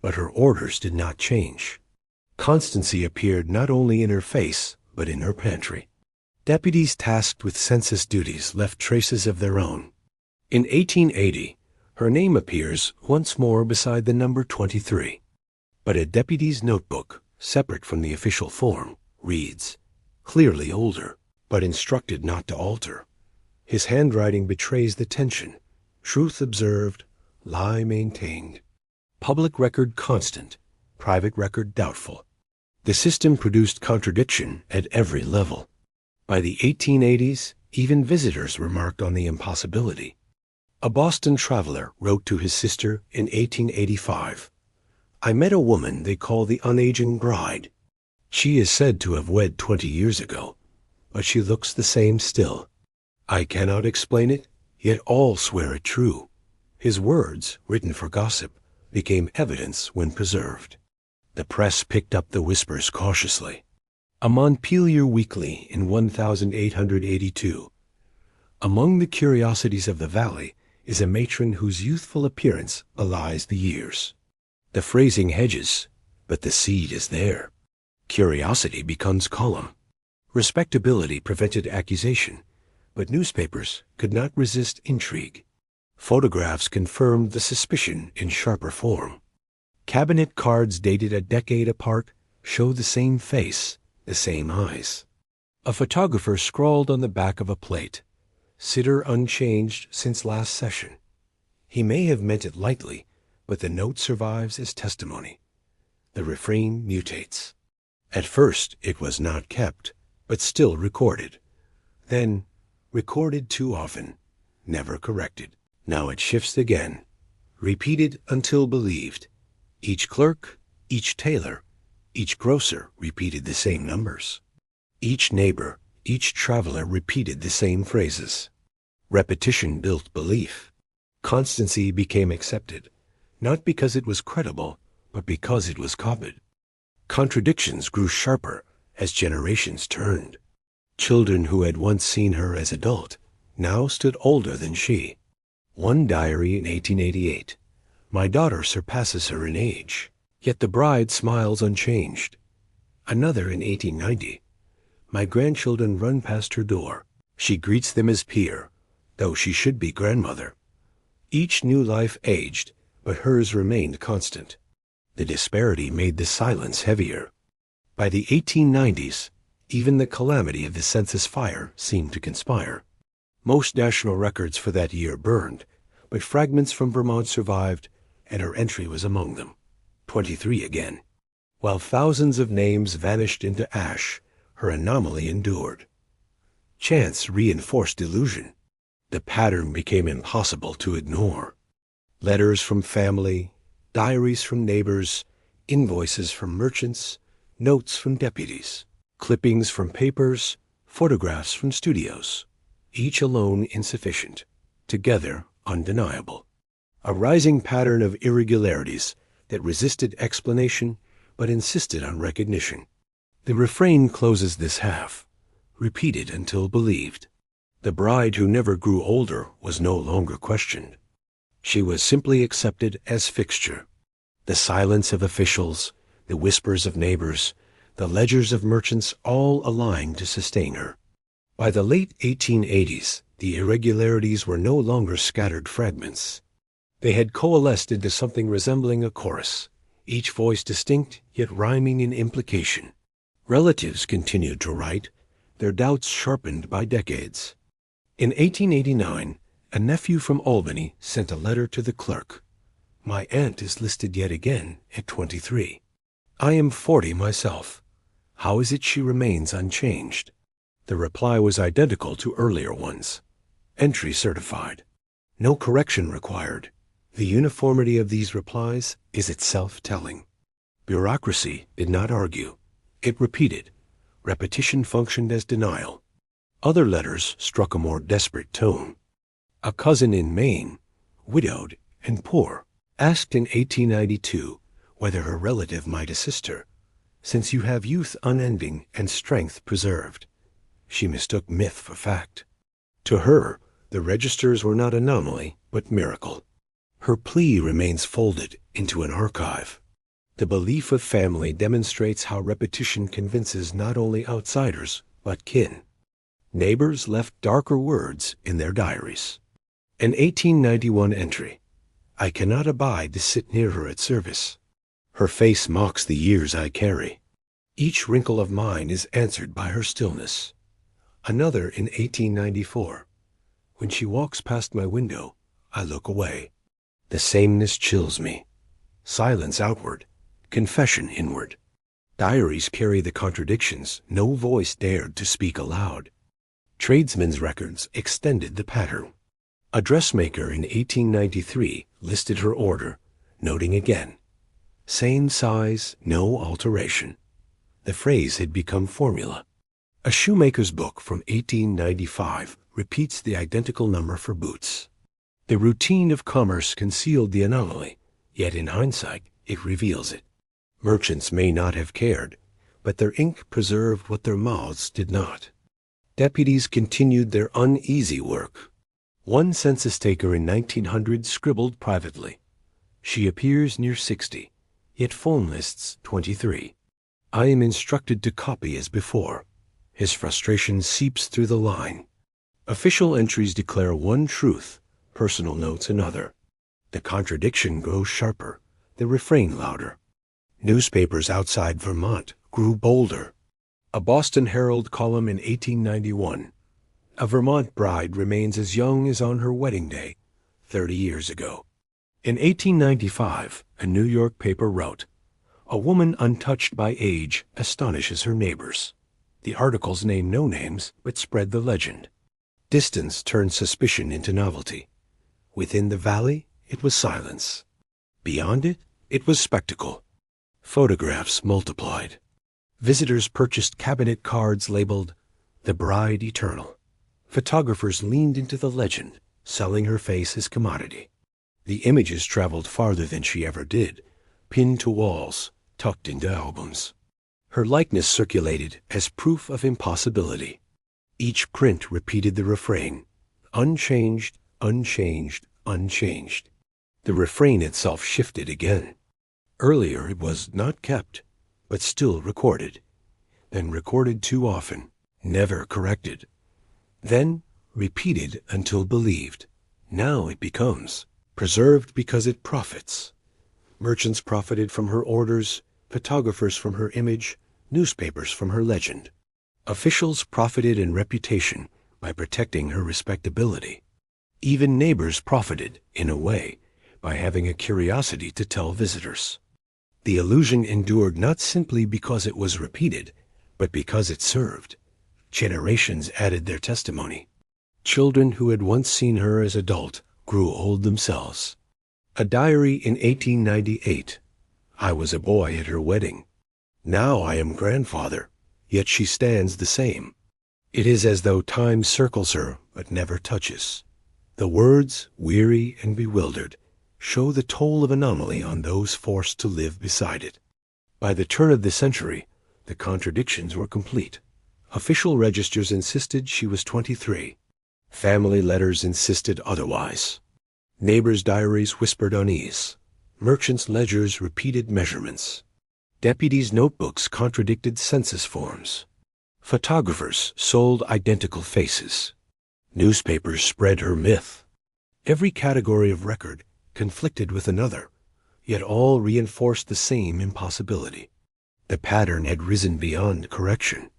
but her orders did not change. Constancy appeared not only in her face, but in her pantry. Deputies tasked with census duties left traces of their own. In 1880, her name appears once more beside the number 23. But a deputy's notebook, separate from the official form, reads, clearly older, but instructed not to alter. His handwriting betrays the tension. Truth observed, lie maintained. Public record constant, private record doubtful. The system produced contradiction at every level. By the 1880s, even visitors remarked on the impossibility. A Boston traveler wrote to his sister in 1885, "I met a woman they call the unaging bride. She is said to have wed 20 years ago, but she looks the same still. I cannot explain it, yet all swear it true." His words, written for gossip, became evidence when preserved. The press picked up the whispers cautiously. A Montpelier weekly in 1882. Among the curiosities of the valley is a matron whose youthful appearance belies the years. The phrasing hedges, but the seed is there. Curiosity becomes column. Respectability prevented accusation, but newspapers could not resist intrigue. Photographs confirmed the suspicion in sharper form. Cabinet cards dated a decade apart show the same face, the same eyes. A photographer scrawled on the back of a plate, "Sitter unchanged since last session." He may have meant it lightly, but the note survives as testimony. The refrain mutates. At first it was not kept, but still recorded. Then, recorded too often, never corrected. Now it shifts again, repeated until believed. Each clerk, each tailor, each grocer repeated the same numbers. Each neighbor, each traveler repeated the same phrases. Repetition built belief. Constancy became accepted, not because it was credible, but because it was copied. Contradictions grew sharper as generations turned. Children who had once seen her as adult now stood older than she. One diary in 1888. "My daughter surpasses her in age, yet the bride smiles unchanged." Another in 1890. "My grandchildren run past her door. She greets them as peer, though she should be grandmother." Each new life aged, but hers remained constant. The disparity made the silence heavier. By the 1890s, even the calamity of the census fire seemed to conspire. Most national records for that year burned, but fragments from Vermont survived, and her entry was among them. 23 again. While thousands of names vanished into ash, her anomaly endured. Chance reinforced illusion. The pattern became impossible to ignore. Letters from family, diaries from neighbors, invoices from merchants, notes from deputies, clippings from papers, photographs from studios. Each alone insufficient, together undeniable. A rising pattern of irregularities that resisted explanation but insisted on recognition. The refrain closes this half, repeated until believed. The bride who never grew older was no longer questioned. She was simply accepted as fixture. The silence of officials, the whispers of neighbors, the ledgers of merchants all aligned to sustain her. By the late 1880s, the irregularities were no longer scattered fragments. They had coalesced into something resembling a chorus, each voice distinct yet rhyming in implication. Relatives continued to write, their doubts sharpened by decades. In 1889, a nephew from Albany sent a letter to the clerk. "My aunt is listed yet again at 23. I am 40 myself. How is it she remains unchanged?" The reply was identical to earlier ones. Entry certified. No correction required. The uniformity of these replies is itself telling. Bureaucracy did not argue. It repeated. Repetition functioned as denial. Other letters struck a more desperate tone. A cousin in Maine, widowed and poor, asked in 1892 whether her relative might assist her. since you have youth unending and strength preserved. She mistook myth for fact. To her, the registers were not anomaly, but miracle. Her plea remains folded into an archive. The belief of family demonstrates how repetition convinces not only outsiders, but kin. Neighbors left darker words in their diaries. An 1891 entry. I cannot abide to sit near her at service. Her face mocks the years I carry. Each wrinkle of mine is answered by her stillness. Another in 1894. When she walks past my window, I look away. The sameness chills me. Silence outward, confession inward. Diaries carry the contradictions no voice dared to speak aloud. Tradesmen's records extended the pattern. A dressmaker in 1893 listed her order, noting again, same size, no alteration. The phrase had become formula. A shoemaker's book from 1895 repeats the identical number for boots. The routine of commerce concealed the anomaly, yet in hindsight it reveals it. Merchants may not have cared, but their ink preserved what their mouths did not. Deputies continued their uneasy work. One census taker in 1900 scribbled privately, she appears near 60, yet phone lists 23. I am instructed to copy as before. His frustration seeps through the line. Official entries declare one truth, personal notes another. The contradiction grows sharper, the refrain louder. Newspapers outside Vermont grew bolder. A Boston Herald column in 1891. A Vermont bride remains as young as on her wedding day, 30 years ago. In 1895, a New York paper wrote, a woman untouched by age astonishes her neighbors. The articles name no names, but spread the legend. Distance turned suspicion into novelty. Within the valley, it was silence. Beyond it, it was spectacle. Photographs multiplied. Visitors purchased cabinet cards labeled, The Bride Eternal. Photographers leaned into the legend, selling her face as commodity. The images traveled farther than she ever did, pinned to walls, tucked into albums. Her likeness circulated as proof of impossibility. Each print repeated the refrain, unchanged, unchanged, unchanged. The refrain itself shifted again. Earlier it was not kept, but still recorded. Then recorded too often, never corrected. Then repeated until believed. Now it becomes preserved because it profits. Merchants profited from her orders, photographers from her image, newspapers from her legend. Officials profited in reputation by protecting her respectability. Even neighbors profited, in a way, by having a curiosity to tell visitors. The illusion endured not simply because it was repeated, but because it served. Generations added their testimony. Children who had once seen her as adult grew old themselves. A diary in 1898. I was a boy at her wedding. Now I am grandfather, yet she stands the same. It is as though time circles her but never touches. The words, weary and bewildered, show the toll of anomaly on those forced to live beside it. By the turn of the century, the contradictions were complete. Official registers insisted she was 23. Family letters insisted otherwise. Neighbors' diaries whispered unease. Merchants' ledgers repeated measurements. Deputies' notebooks contradicted census forms. Photographers sold identical faces. Newspapers spread her myth. Every category of record conflicted with another, yet all reinforced the same impossibility. The pattern had risen beyond correction.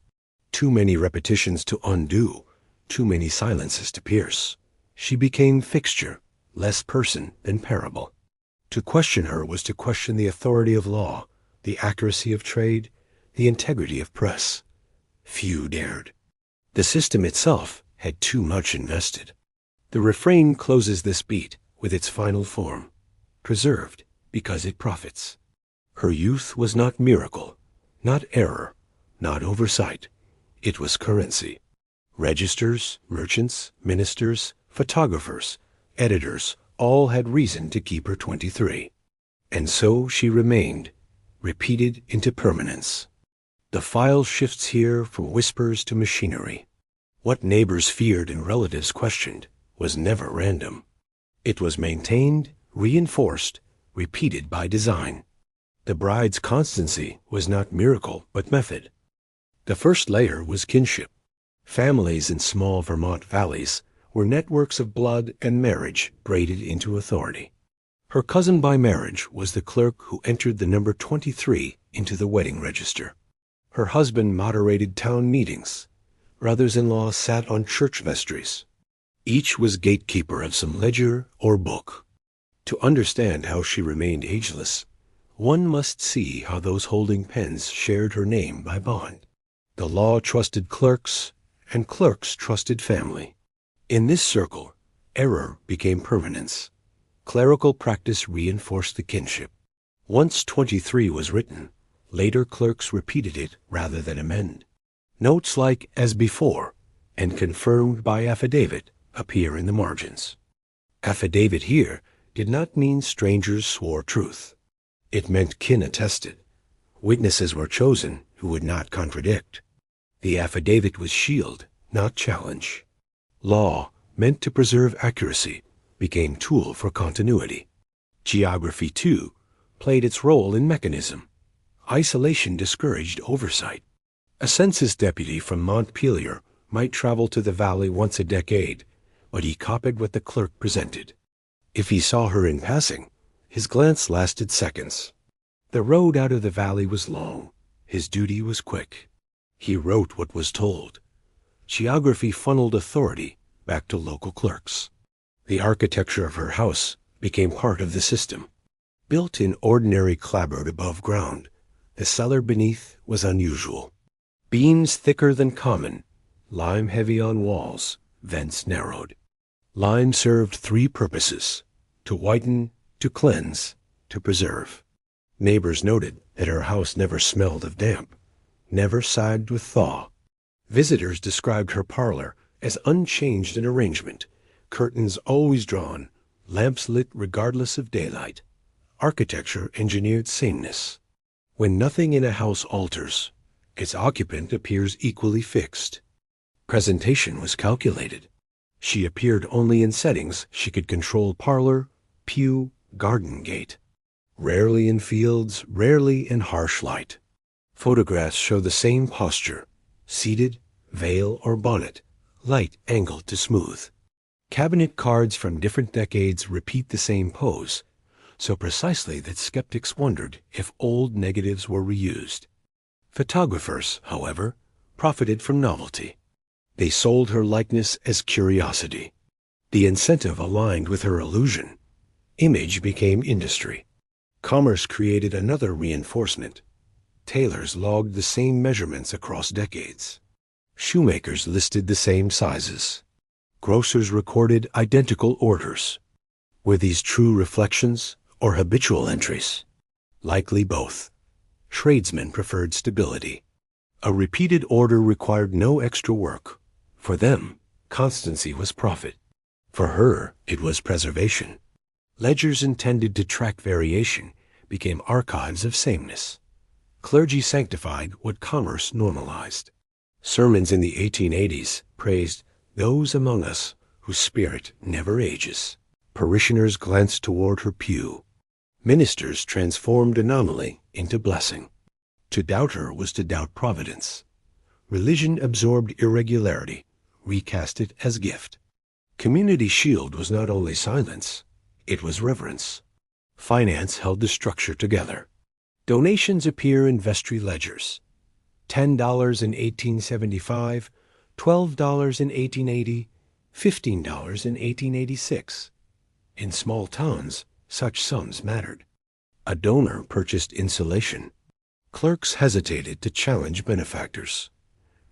Too many repetitions to undo, too many silences to pierce. She became fixture, less person than parable. To question her was to question the authority of law, the accuracy of trade, the integrity of press. Few dared. The system itself had too much invested. The refrain closes this beat with its final form, preserved because it profits. Her youth was not miracle, not error, not oversight. It was currency. Registers, merchants, ministers, photographers, editors, all had reason to keep her 23. And so she remained, repeated into permanence. The file shifts here from whispers to machinery. What neighbors feared and relatives questioned was never random. It was maintained, reinforced, repeated by design. The bride's constancy was not miracle, but method. The first layer was kinship. Families in small Vermont valleys were networks of blood and marriage braided into authority. Her cousin by marriage was the clerk who entered the number 23 into the wedding register. Her husband moderated town meetings. Brothers-in-law sat on church vestries. Each was gatekeeper of some ledger or book. To understand how she remained ageless, one must see how those holding pens shared her name by bond. The law trusted clerks, and clerks trusted family. In this circle, error became permanence. Clerical practice reinforced the kinship. Once 23 was written, later clerks repeated it rather than amend. Notes like "as before" and "confirmed by affidavit" appear in the margins. Affidavit here did not mean strangers swore truth. It meant kin attested. Witnesses were chosen who would not contradict. The affidavit was shield, not challenge. Law, meant to preserve accuracy, became tool for continuity. Geography, too, played its role in mechanism. Isolation discouraged oversight. A census deputy from Montpelier might travel to the valley once a decade, but he copied what the clerk presented. If he saw her in passing, his glance lasted seconds. The road out of the valley was long. His duty was quick. He wrote what was told. Geography funneled authority back to local clerks. The architecture of her house became part of the system. Built in ordinary clapboard above ground, the cellar beneath was unusual. Beams thicker than common, lime heavy on walls, vents narrowed. Lime served three purposes: to whiten, to cleanse, to preserve. Neighbors noted that her house never smelled of damp, never sagged with thaw. Visitors described her parlor as unchanged in arrangement, curtains always drawn, lamps lit regardless of daylight. Architecture engineered sameness. When nothing in a house alters, its occupant appears equally fixed. Presentation was calculated. She appeared only in settings she could control: parlor, pew, garden gate. Rarely in fields, rarely in harsh light. Photographs show the same posture: seated, veil or bonnet, light angled to smooth. Cabinet cards from different decades repeat the same pose, so precisely that skeptics wondered if old negatives were reused. Photographers, however, profited from novelty. They sold her likeness as curiosity. The incentive aligned with her illusion. Image became industry. Commerce created another reinforcement. Tailors logged the same measurements across decades. Shoemakers listed the same sizes. Grocers recorded identical orders. Were these true reflections or habitual entries? Likely both. Tradesmen preferred stability. A repeated order required no extra work. For them, constancy was profit. For her, it was preservation. Ledgers intended to track variation became archives of sameness. Clergy sanctified what commerce normalized. Sermons in the 1880s praised those among us whose spirit never ages. Parishioners glanced toward her pew. Ministers transformed anomaly into blessing. To doubt her was to doubt providence. Religion absorbed irregularity, recast it as gift. Community shield was not only silence, it was reverence. Finance held the structure together. Donations appear in vestry ledgers. $10 in 1875, $12 in 1880, $15 in 1886. In small towns, such sums mattered. A donor purchased insulation. Clerks hesitated to challenge benefactors.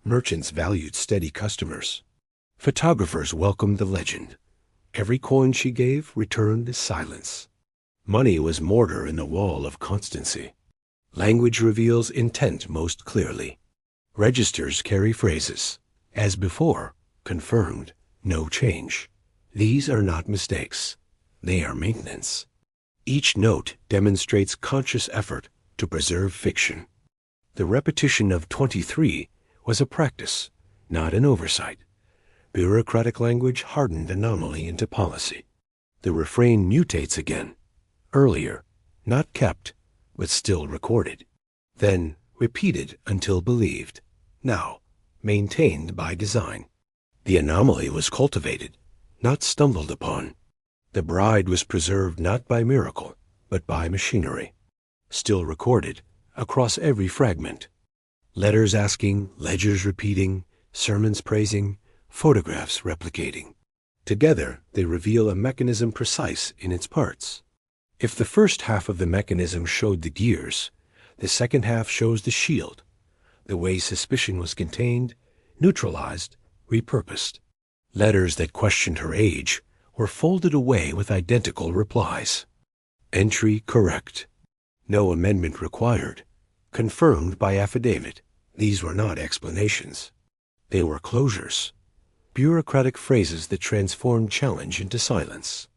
Merchants valued steady customers. Photographers welcomed the legend. Every coin she gave returned silence. Money was mortar in the wall of constancy. Language reveals intent most clearly. Registers carry phrases. As before, confirmed, no change. These are not mistakes. They are maintenance. Each note demonstrates conscious effort to preserve fiction. The repetition of 23 was a practice, not an oversight. Bureaucratic language hardened anomaly into policy. The refrain mutates again. Earlier, not kept, but still recorded. Then repeated until believed. Now, maintained by design. The anomaly was cultivated, not stumbled upon. The bride was preserved not by miracle, but by machinery. Still recorded across every fragment. Letters asking, ledgers repeating, sermons praising, photographs replicating. Together, they reveal a mechanism precise in its parts. If the first half of the mechanism showed the gears, the second half shows the shield, the way suspicion was contained, neutralized, repurposed. Letters that questioned her age were folded away with identical replies. Entry correct. No amendment required. Confirmed by affidavit. These were not explanations. They were closures. Bureaucratic phrases that transformed challenge into silence.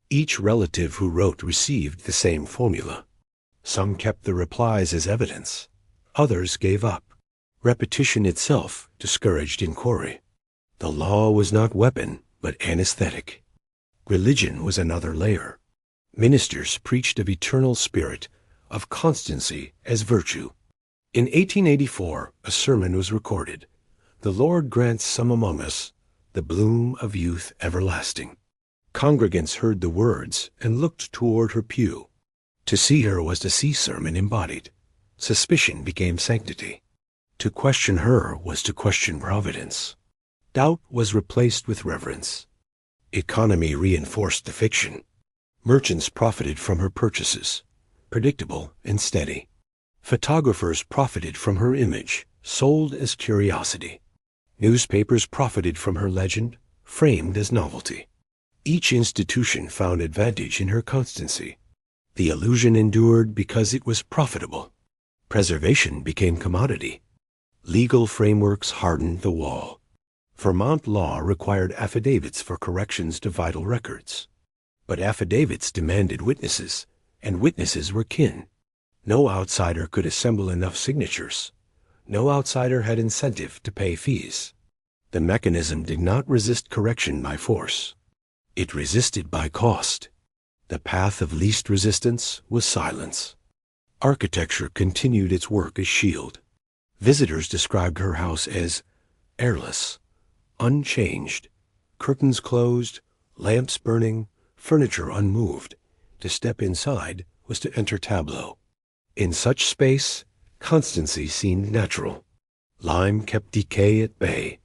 Each relative who wrote received the same formula. Some kept the replies as evidence. Others gave up. Repetition itself discouraged inquiry. The law was not weapon, but anesthetic. Religion was another layer. Ministers preached of eternal spirit, of constancy as virtue. In 1884, a sermon was recorded. The Lord grants some among us the bloom of youth everlasting. Congregants heard the words and looked toward her pew. To see her was to see sermon embodied. Suspicion became sanctity. To question her was to question providence. Doubt was replaced with reverence. Economy reinforced the fiction. Merchants profited from her purchases, predictable and steady. Photographers profited from her image, sold as curiosity. Newspapers profited from her legend, framed as novelty. Each institution found advantage in her constancy. The illusion endured because it was profitable. Preservation became commodity. Legal frameworks hardened the wall. Vermont law required affidavits for corrections to vital records. But affidavits demanded witnesses, and witnesses were kin. No outsider could assemble enough signatures. No outsider had incentive to pay fees. The mechanism did not resist correction by force. It resisted by cost. The path of least resistance was silence. Architecture continued its work as shield. Visitors described her house as airless, unchanged, curtains closed, lamps burning, furniture unmoved. To step inside was to enter tableau. In such space, constancy seemed natural. Lime kept decay at bay.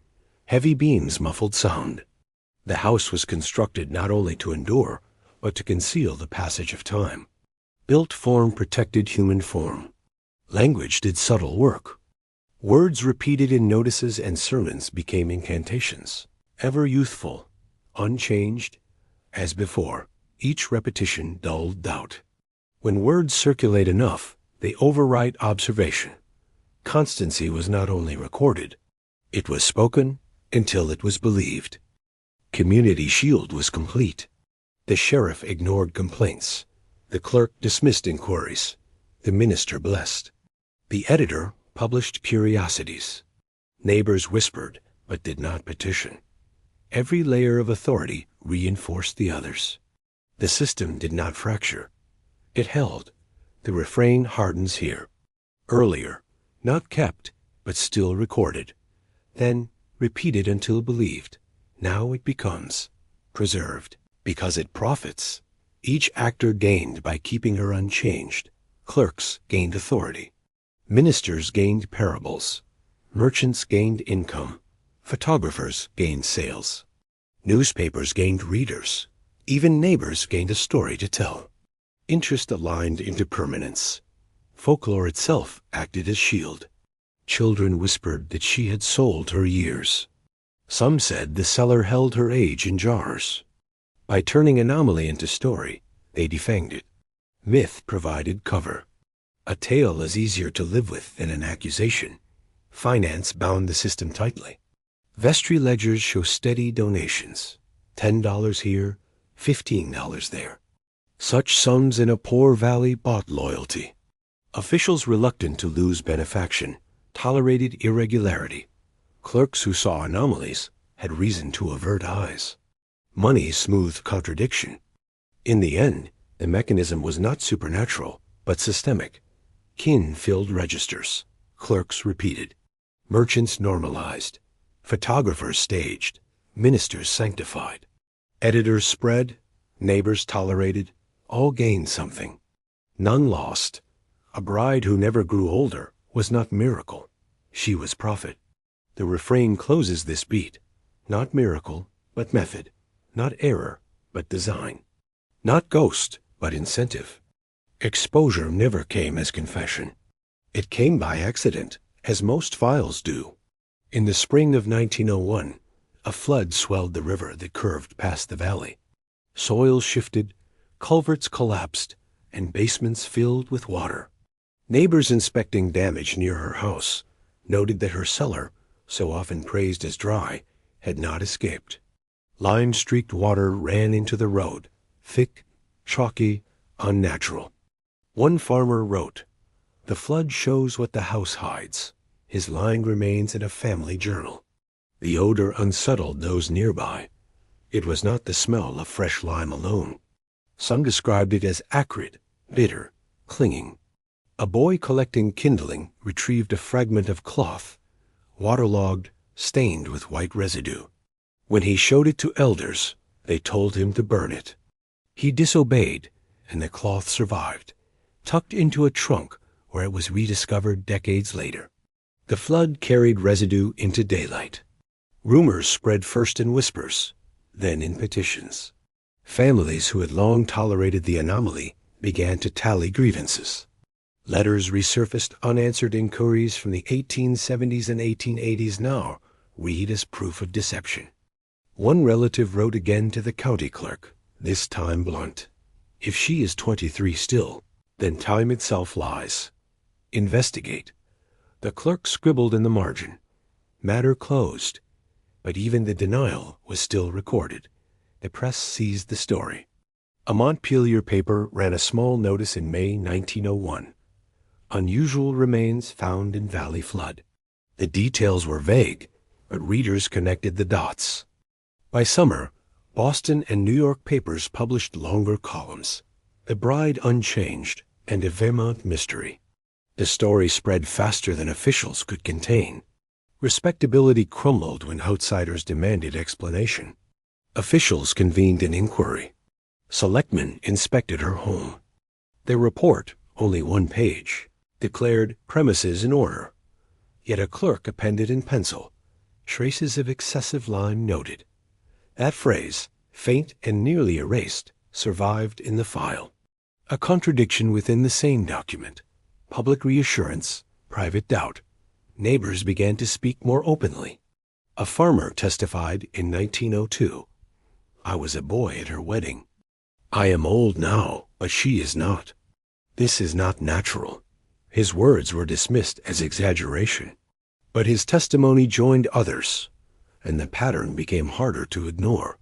Heavy beams muffled sound. The house was constructed not only to endure, but to conceal the passage of time. Built form protected human form. Language did subtle work. Words repeated in notices and sermons became incantations, ever youthful, unchanged. As before, each repetition dulled doubt. When words circulate enough, they overwrite observation. Constancy was not only recorded, it was spoken until it was believed. Community shield was complete. The sheriff ignored complaints. The clerk dismissed inquiries. The minister blessed. The editor published curiosities. Neighbors whispered, but did not petition. Every layer of authority reinforced the others. The system did not fracture. It held. The refrain hardens here. Earlier, not kept, but still recorded. Then repeated until believed. Now it becomes preserved. Because it profits. Each actor gained by keeping her unchanged. Clerks gained authority. Ministers gained parables. Merchants gained income. Photographers gained sales. Newspapers gained readers. Even neighbors gained a story to tell. Interest aligned into permanence. Folklore itself acted as shield. Children whispered that she had sold her years. Some said the cellar held her age in jars. By turning anomaly into story, they defanged it. Myth provided cover. A tale is easier to live with than an accusation. Finance bound the system tightly. Vestry ledgers show steady donations. $10 here, $15 there. Such sums in a poor valley bought loyalty. Officials reluctant to lose benefaction tolerated irregularity. Clerks who saw anomalies had reason to avert eyes. Money smoothed contradiction. In the end, the mechanism was not supernatural, but systemic. Kin filled registers. Clerks repeated. Merchants normalized. Photographers staged. Ministers sanctified. Editors spread. Neighbors tolerated. All gained something. None lost. A bride who never grew older was not miracle. She was prophet. The refrain closes this beat. Not miracle, but method. Not error, but design. Not ghost, but incentive. Exposure never came as confession. It came by accident, as most files do. In the spring of 1901, a flood swelled the river that curved past the valley. Soil shifted, culverts collapsed, and basements filled with water. Neighbors inspecting damage near her house noted that her cellar, so often praised as dry, had not escaped. Lime-streaked water ran into the road, thick, chalky, unnatural. One farmer wrote, "The flood shows what the house hides. His lying remains in a family journal." The odor unsettled those nearby. It was not the smell of fresh lime alone. Some described it as acrid, bitter, clinging. A boy collecting kindling retrieved a fragment of cloth, waterlogged, stained with white residue. When he showed it to elders, they told him to burn it. He disobeyed, and the cloth survived, tucked into a trunk where it was rediscovered decades later. The flood carried residue into daylight. Rumors spread first in whispers, then in petitions. Families who had long tolerated the anomaly began to tally grievances. Letters resurfaced unanswered inquiries from the 1870s and 1880s now read as proof of deception. One relative wrote again to the county clerk, this time blunt. If she is 23 still, then time itself lies. Investigate. The clerk scribbled in the margin. Matter closed. But even the denial was still recorded. The press seized the story. A Montpelier paper ran a small notice in May 1901. Unusual remains found in Valley flood. The details were vague, but readers connected the dots. By summer, Boston and New York papers published longer columns. The bride unchanged, and a Vermont mystery. The story spread faster than officials could contain. Respectability crumbled when outsiders demanded explanation. Officials convened an inquiry. Selectmen inspected her home. Their report, only one page, declared premises in order. Yet a clerk appended in pencil, traces of excessive lime noted. That phrase, faint and nearly erased, survived in the file. A contradiction within the same document. Public reassurance, private doubt. Neighbors began to speak more openly. A farmer testified in 1902. "I was a boy at her wedding. I am old now, but she is not. This is not natural." His words were dismissed as exaggeration. But his testimony joined others, and the pattern became harder to ignore.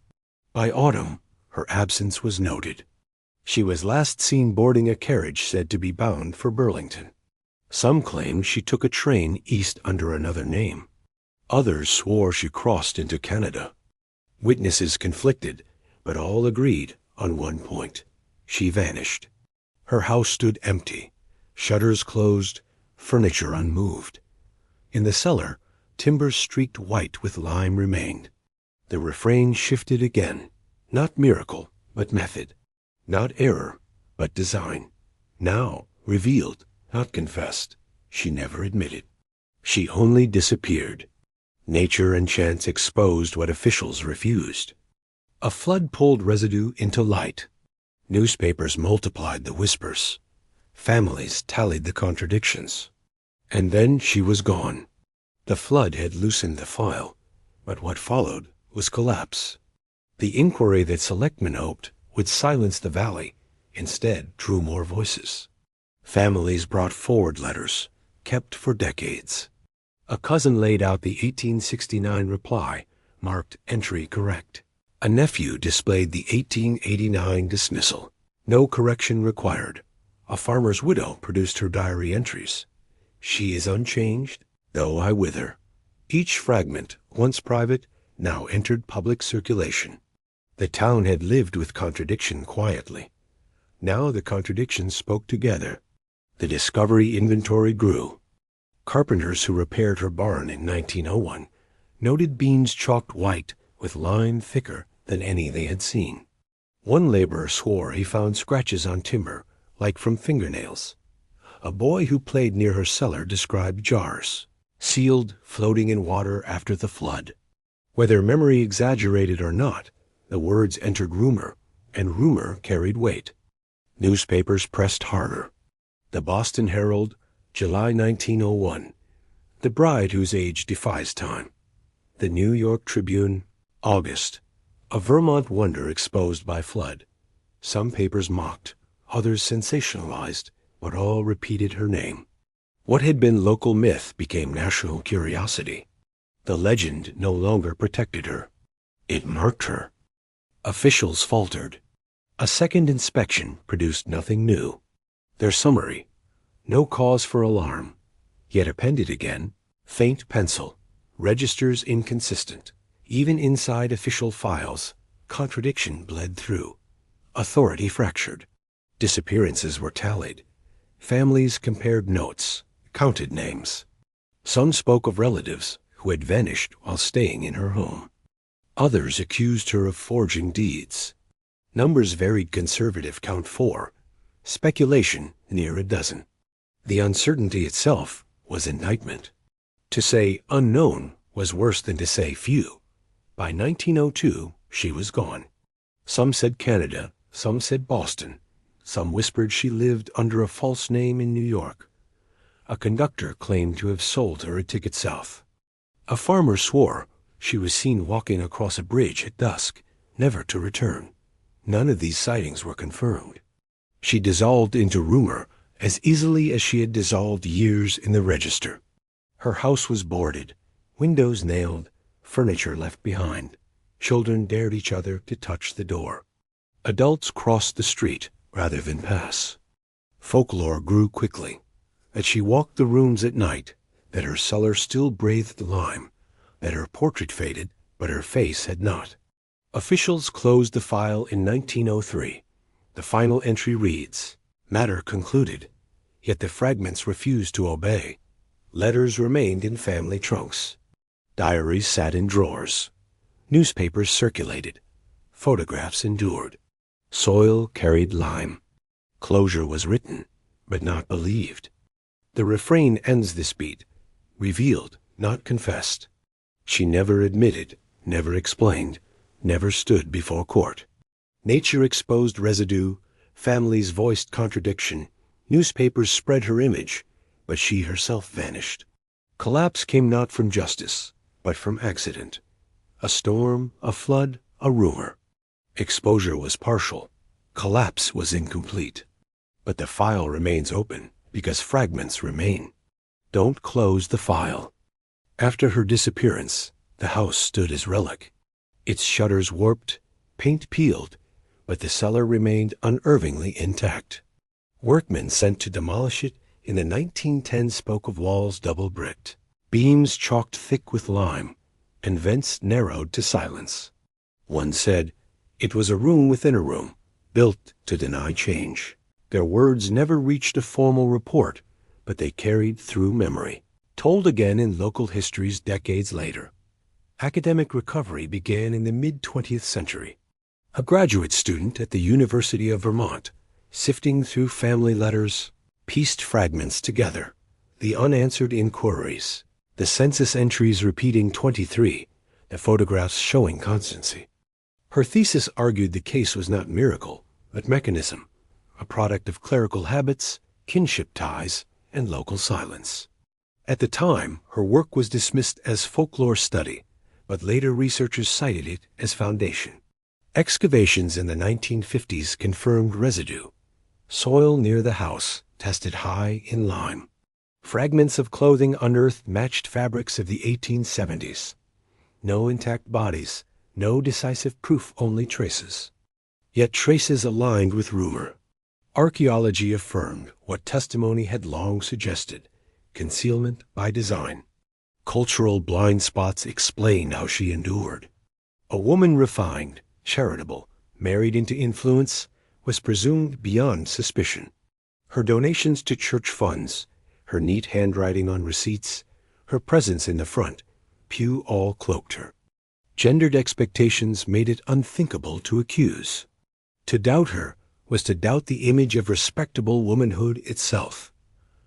By autumn, her absence was noted. She was last seen boarding a carriage said to be bound for Burlington. Some claimed she took a train east under another name. Others swore she crossed into Canada. Witnesses conflicted, but all agreed on one point. She vanished. Her house stood empty, shutters closed, furniture unmoved. In the cellar, timbers streaked white with lime remained. The refrain shifted again. Not miracle, but method. Not error, but design. Now revealed, not confessed. She never admitted. She only disappeared. Nature and chance exposed what officials refused. A flood pulled residue into light. Newspapers multiplied the whispers. Families tallied the contradictions. And then she was gone. The flood had loosened the file, but what followed was collapse. The inquiry that selectmen hoped would silence the valley instead drew more voices. Families brought forward letters, kept for decades. A cousin laid out the 1869 reply, marked entry correct. A nephew displayed the 1889 dismissal. No correction required. A farmer's widow produced her diary entries. She is unchanged, though I wither. Each fragment, once private, now entered public circulation. The town had lived with contradiction quietly. Now the contradictions spoke together. The discovery inventory grew. Carpenters who repaired her barn in 1901 noted beams chalked white with line thicker than any they had seen. One laborer swore he found scratches on timber, like from fingernails. A boy who played near her cellar described jars, sealed, floating in water after the flood. Whether memory exaggerated or not, the words entered rumor, and rumor carried weight. Newspapers pressed harder. The Boston Herald, July 1901. The bride whose age defies time. The New York Tribune, August. A Vermont wonder exposed by flood. Some papers mocked, others sensationalized, but all repeated her name. What had been local myth became national curiosity. The legend no longer protected her. It marked her. Officials faltered. A second inspection produced nothing new. Their summary: no cause for alarm. Yet appended again: faint pencil. Registers inconsistent. Even inside official files, contradiction bled through. Authority fractured. Disappearances were tallied. Families compared notes, counted names. Some spoke of relatives who had vanished while staying in her home. Others accused her of forging deeds. Numbers varied: conservative count 4, speculation near a dozen. The uncertainty itself was indictment. To say unknown was worse than to say few. By 1902, she was gone. Some said Canada, some said Boston. Some whispered she lived under a false name in New York. A conductor claimed to have sold her a ticket south. A farmer swore she was seen walking across a bridge at dusk, never to return. None of these sightings were confirmed. She dissolved into rumor as easily as she had dissolved years in the register. Her house was boarded, windows nailed, furniture left behind. Children dared each other to touch the door. Adults crossed the street rather than pass. Folklore grew quickly, that she walked the rooms at night, that her cellar still breathed lime, that her portrait faded, but her face had not. Officials closed the file in 1903. The final entry reads: matter concluded, yet the fragments refused to obey. Letters remained in family trunks. Diaries sat in drawers. Newspapers circulated. Photographs endured. Soil carried lime. Closure was written, but not believed. The refrain ends this beat: revealed, not confessed. She never admitted, never explained, never stood before court. Nature exposed residue, families voiced contradiction, newspapers spread her image, but she herself vanished. Collapse came not from justice, but from accident. A storm, a flood, a rumor. Exposure was partial. Collapse was incomplete. But the file remains open because fragments remain. Don't close the file. After her disappearance, the house stood as relic. Its shutters warped, paint peeled, but the cellar remained unervingly intact. Workmen sent to demolish it in the 1910 spoke of walls double-bricked, beams chalked thick with lime, and vents narrowed to silence. One said, it was a room within a room, built to deny change. Their words never reached a formal report, but they carried through memory, told again in local histories decades later. Academic recovery began in the mid-20th century. A graduate student at the University of Vermont, sifting through family letters, pieced fragments together, the unanswered inquiries, the census entries repeating 23, the photographs showing constancy. Her thesis argued the case was not miracle, but mechanism, a product of clerical habits, kinship ties, and local silence. At the time, her work was dismissed as folklore study, but later researchers cited it as foundation. Excavations in the 1950s confirmed residue. Soil near the house tested high in lime. Fragments of clothing unearthed matched fabrics of the 1870s. No intact bodies, no decisive proof, only traces. Yet traces aligned with rumor. Archaeology affirmed what testimony had long suggested: concealment by design. Cultural blind spots explain how she endured. A woman refined, charitable, married into influence, was presumed beyond suspicion. Her donations to church funds, her neat handwriting on receipts, her presence in the front pew all cloaked her. Gendered expectations made it unthinkable to accuse. To doubt her was to doubt the image of respectable womanhood itself.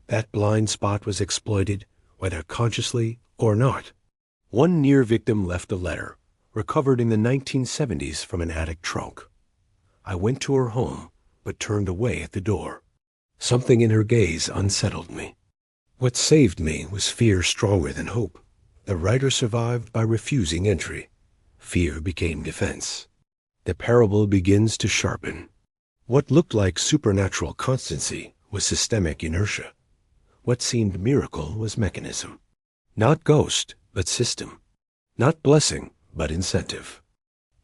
That blind spot was exploited, whether consciously or not. One near victim left a letter, recovered in the 1970s from an attic trunk. I went to her home, but turned away at the door. Something in her gaze unsettled me. What saved me was fear stronger than hope. The writer survived by refusing entry. Fear became defense. The parable begins to sharpen. What looked like supernatural constancy was systemic inertia. What seemed miracle was mechanism. Not ghost, but system. Not blessing, but incentive.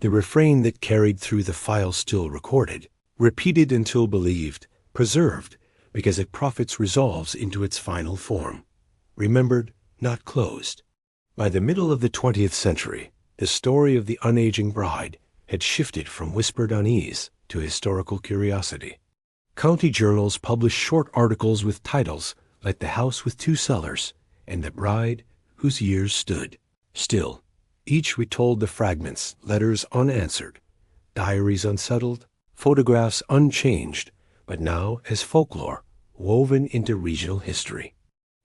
The refrain that carried through the file still recorded, repeated until believed, preserved, because it profits resolves into its final form. Remembered, not closed. By the middle of the 20th century, the story of the unaging bride had shifted from whispered unease to historical curiosity. County journals published short articles with titles like The House with Two Cellars and The Bride Whose Years Stood. Still, each retold the fragments, letters unanswered, diaries unsettled, photographs unchanged, but now as folklore woven into regional history.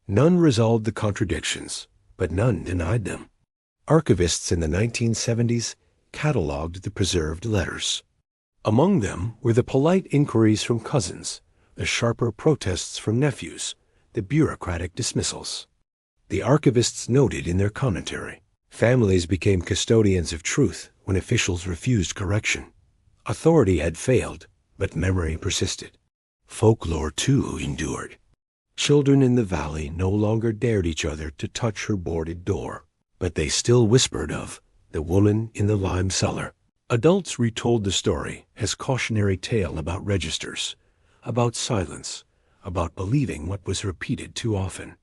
None resolved the contradictions, but none denied them. Archivists in the 1970s cataloged the preserved letters. Among them were the polite inquiries from cousins, the sharper protests from nephews, the bureaucratic dismissals. The archivists noted in their commentary, families became custodians of truth when officials refused correction. Authority had failed, but memory persisted. Folklore, too, endured. Children in the valley no longer dared each other to touch her boarded door, but they still whispered of the woman in the lime cellar. Adults retold the story as cautionary tale about registers, about silence, about believing what was repeated too often.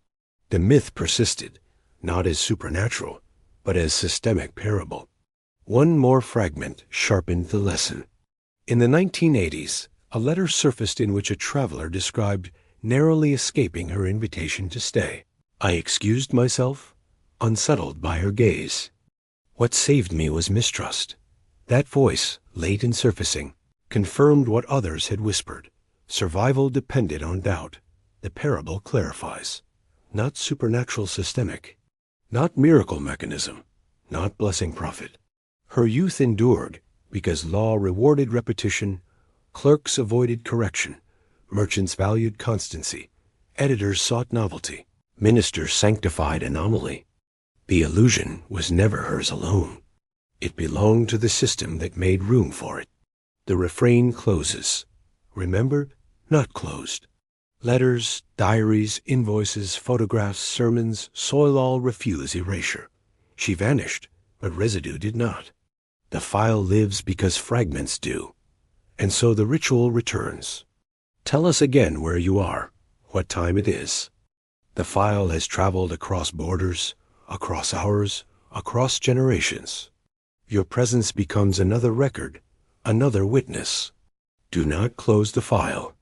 The myth persisted, not as supernatural, but as systemic parable. One more fragment sharpened the lesson. In the 1980s, a letter surfaced in which a traveler described narrowly escaping her invitation to stay. I excused myself, unsettled by her gaze. What saved me was mistrust. That voice, late in surfacing, confirmed what others had whispered. Survival depended on doubt. The parable clarifies. Not supernatural systemic. Not miracle mechanism. Not blessing prophet. Her youth endured because law rewarded repetition, clerks avoided correction, merchants valued constancy, editors sought novelty, ministers sanctified anomaly. The illusion was never hers alone. It belonged to the system that made room for it. The refrain closes. Remembered, not closed. Letters, diaries, invoices, photographs, sermons, soil all refuse erasure. She vanished, but residue did not. The file lives because fragments do. And so the ritual returns. Tell us again where you are, what time it is. The file has traveled across borders, across hours, across generations. Your presence becomes another record, another witness. Do not close the file.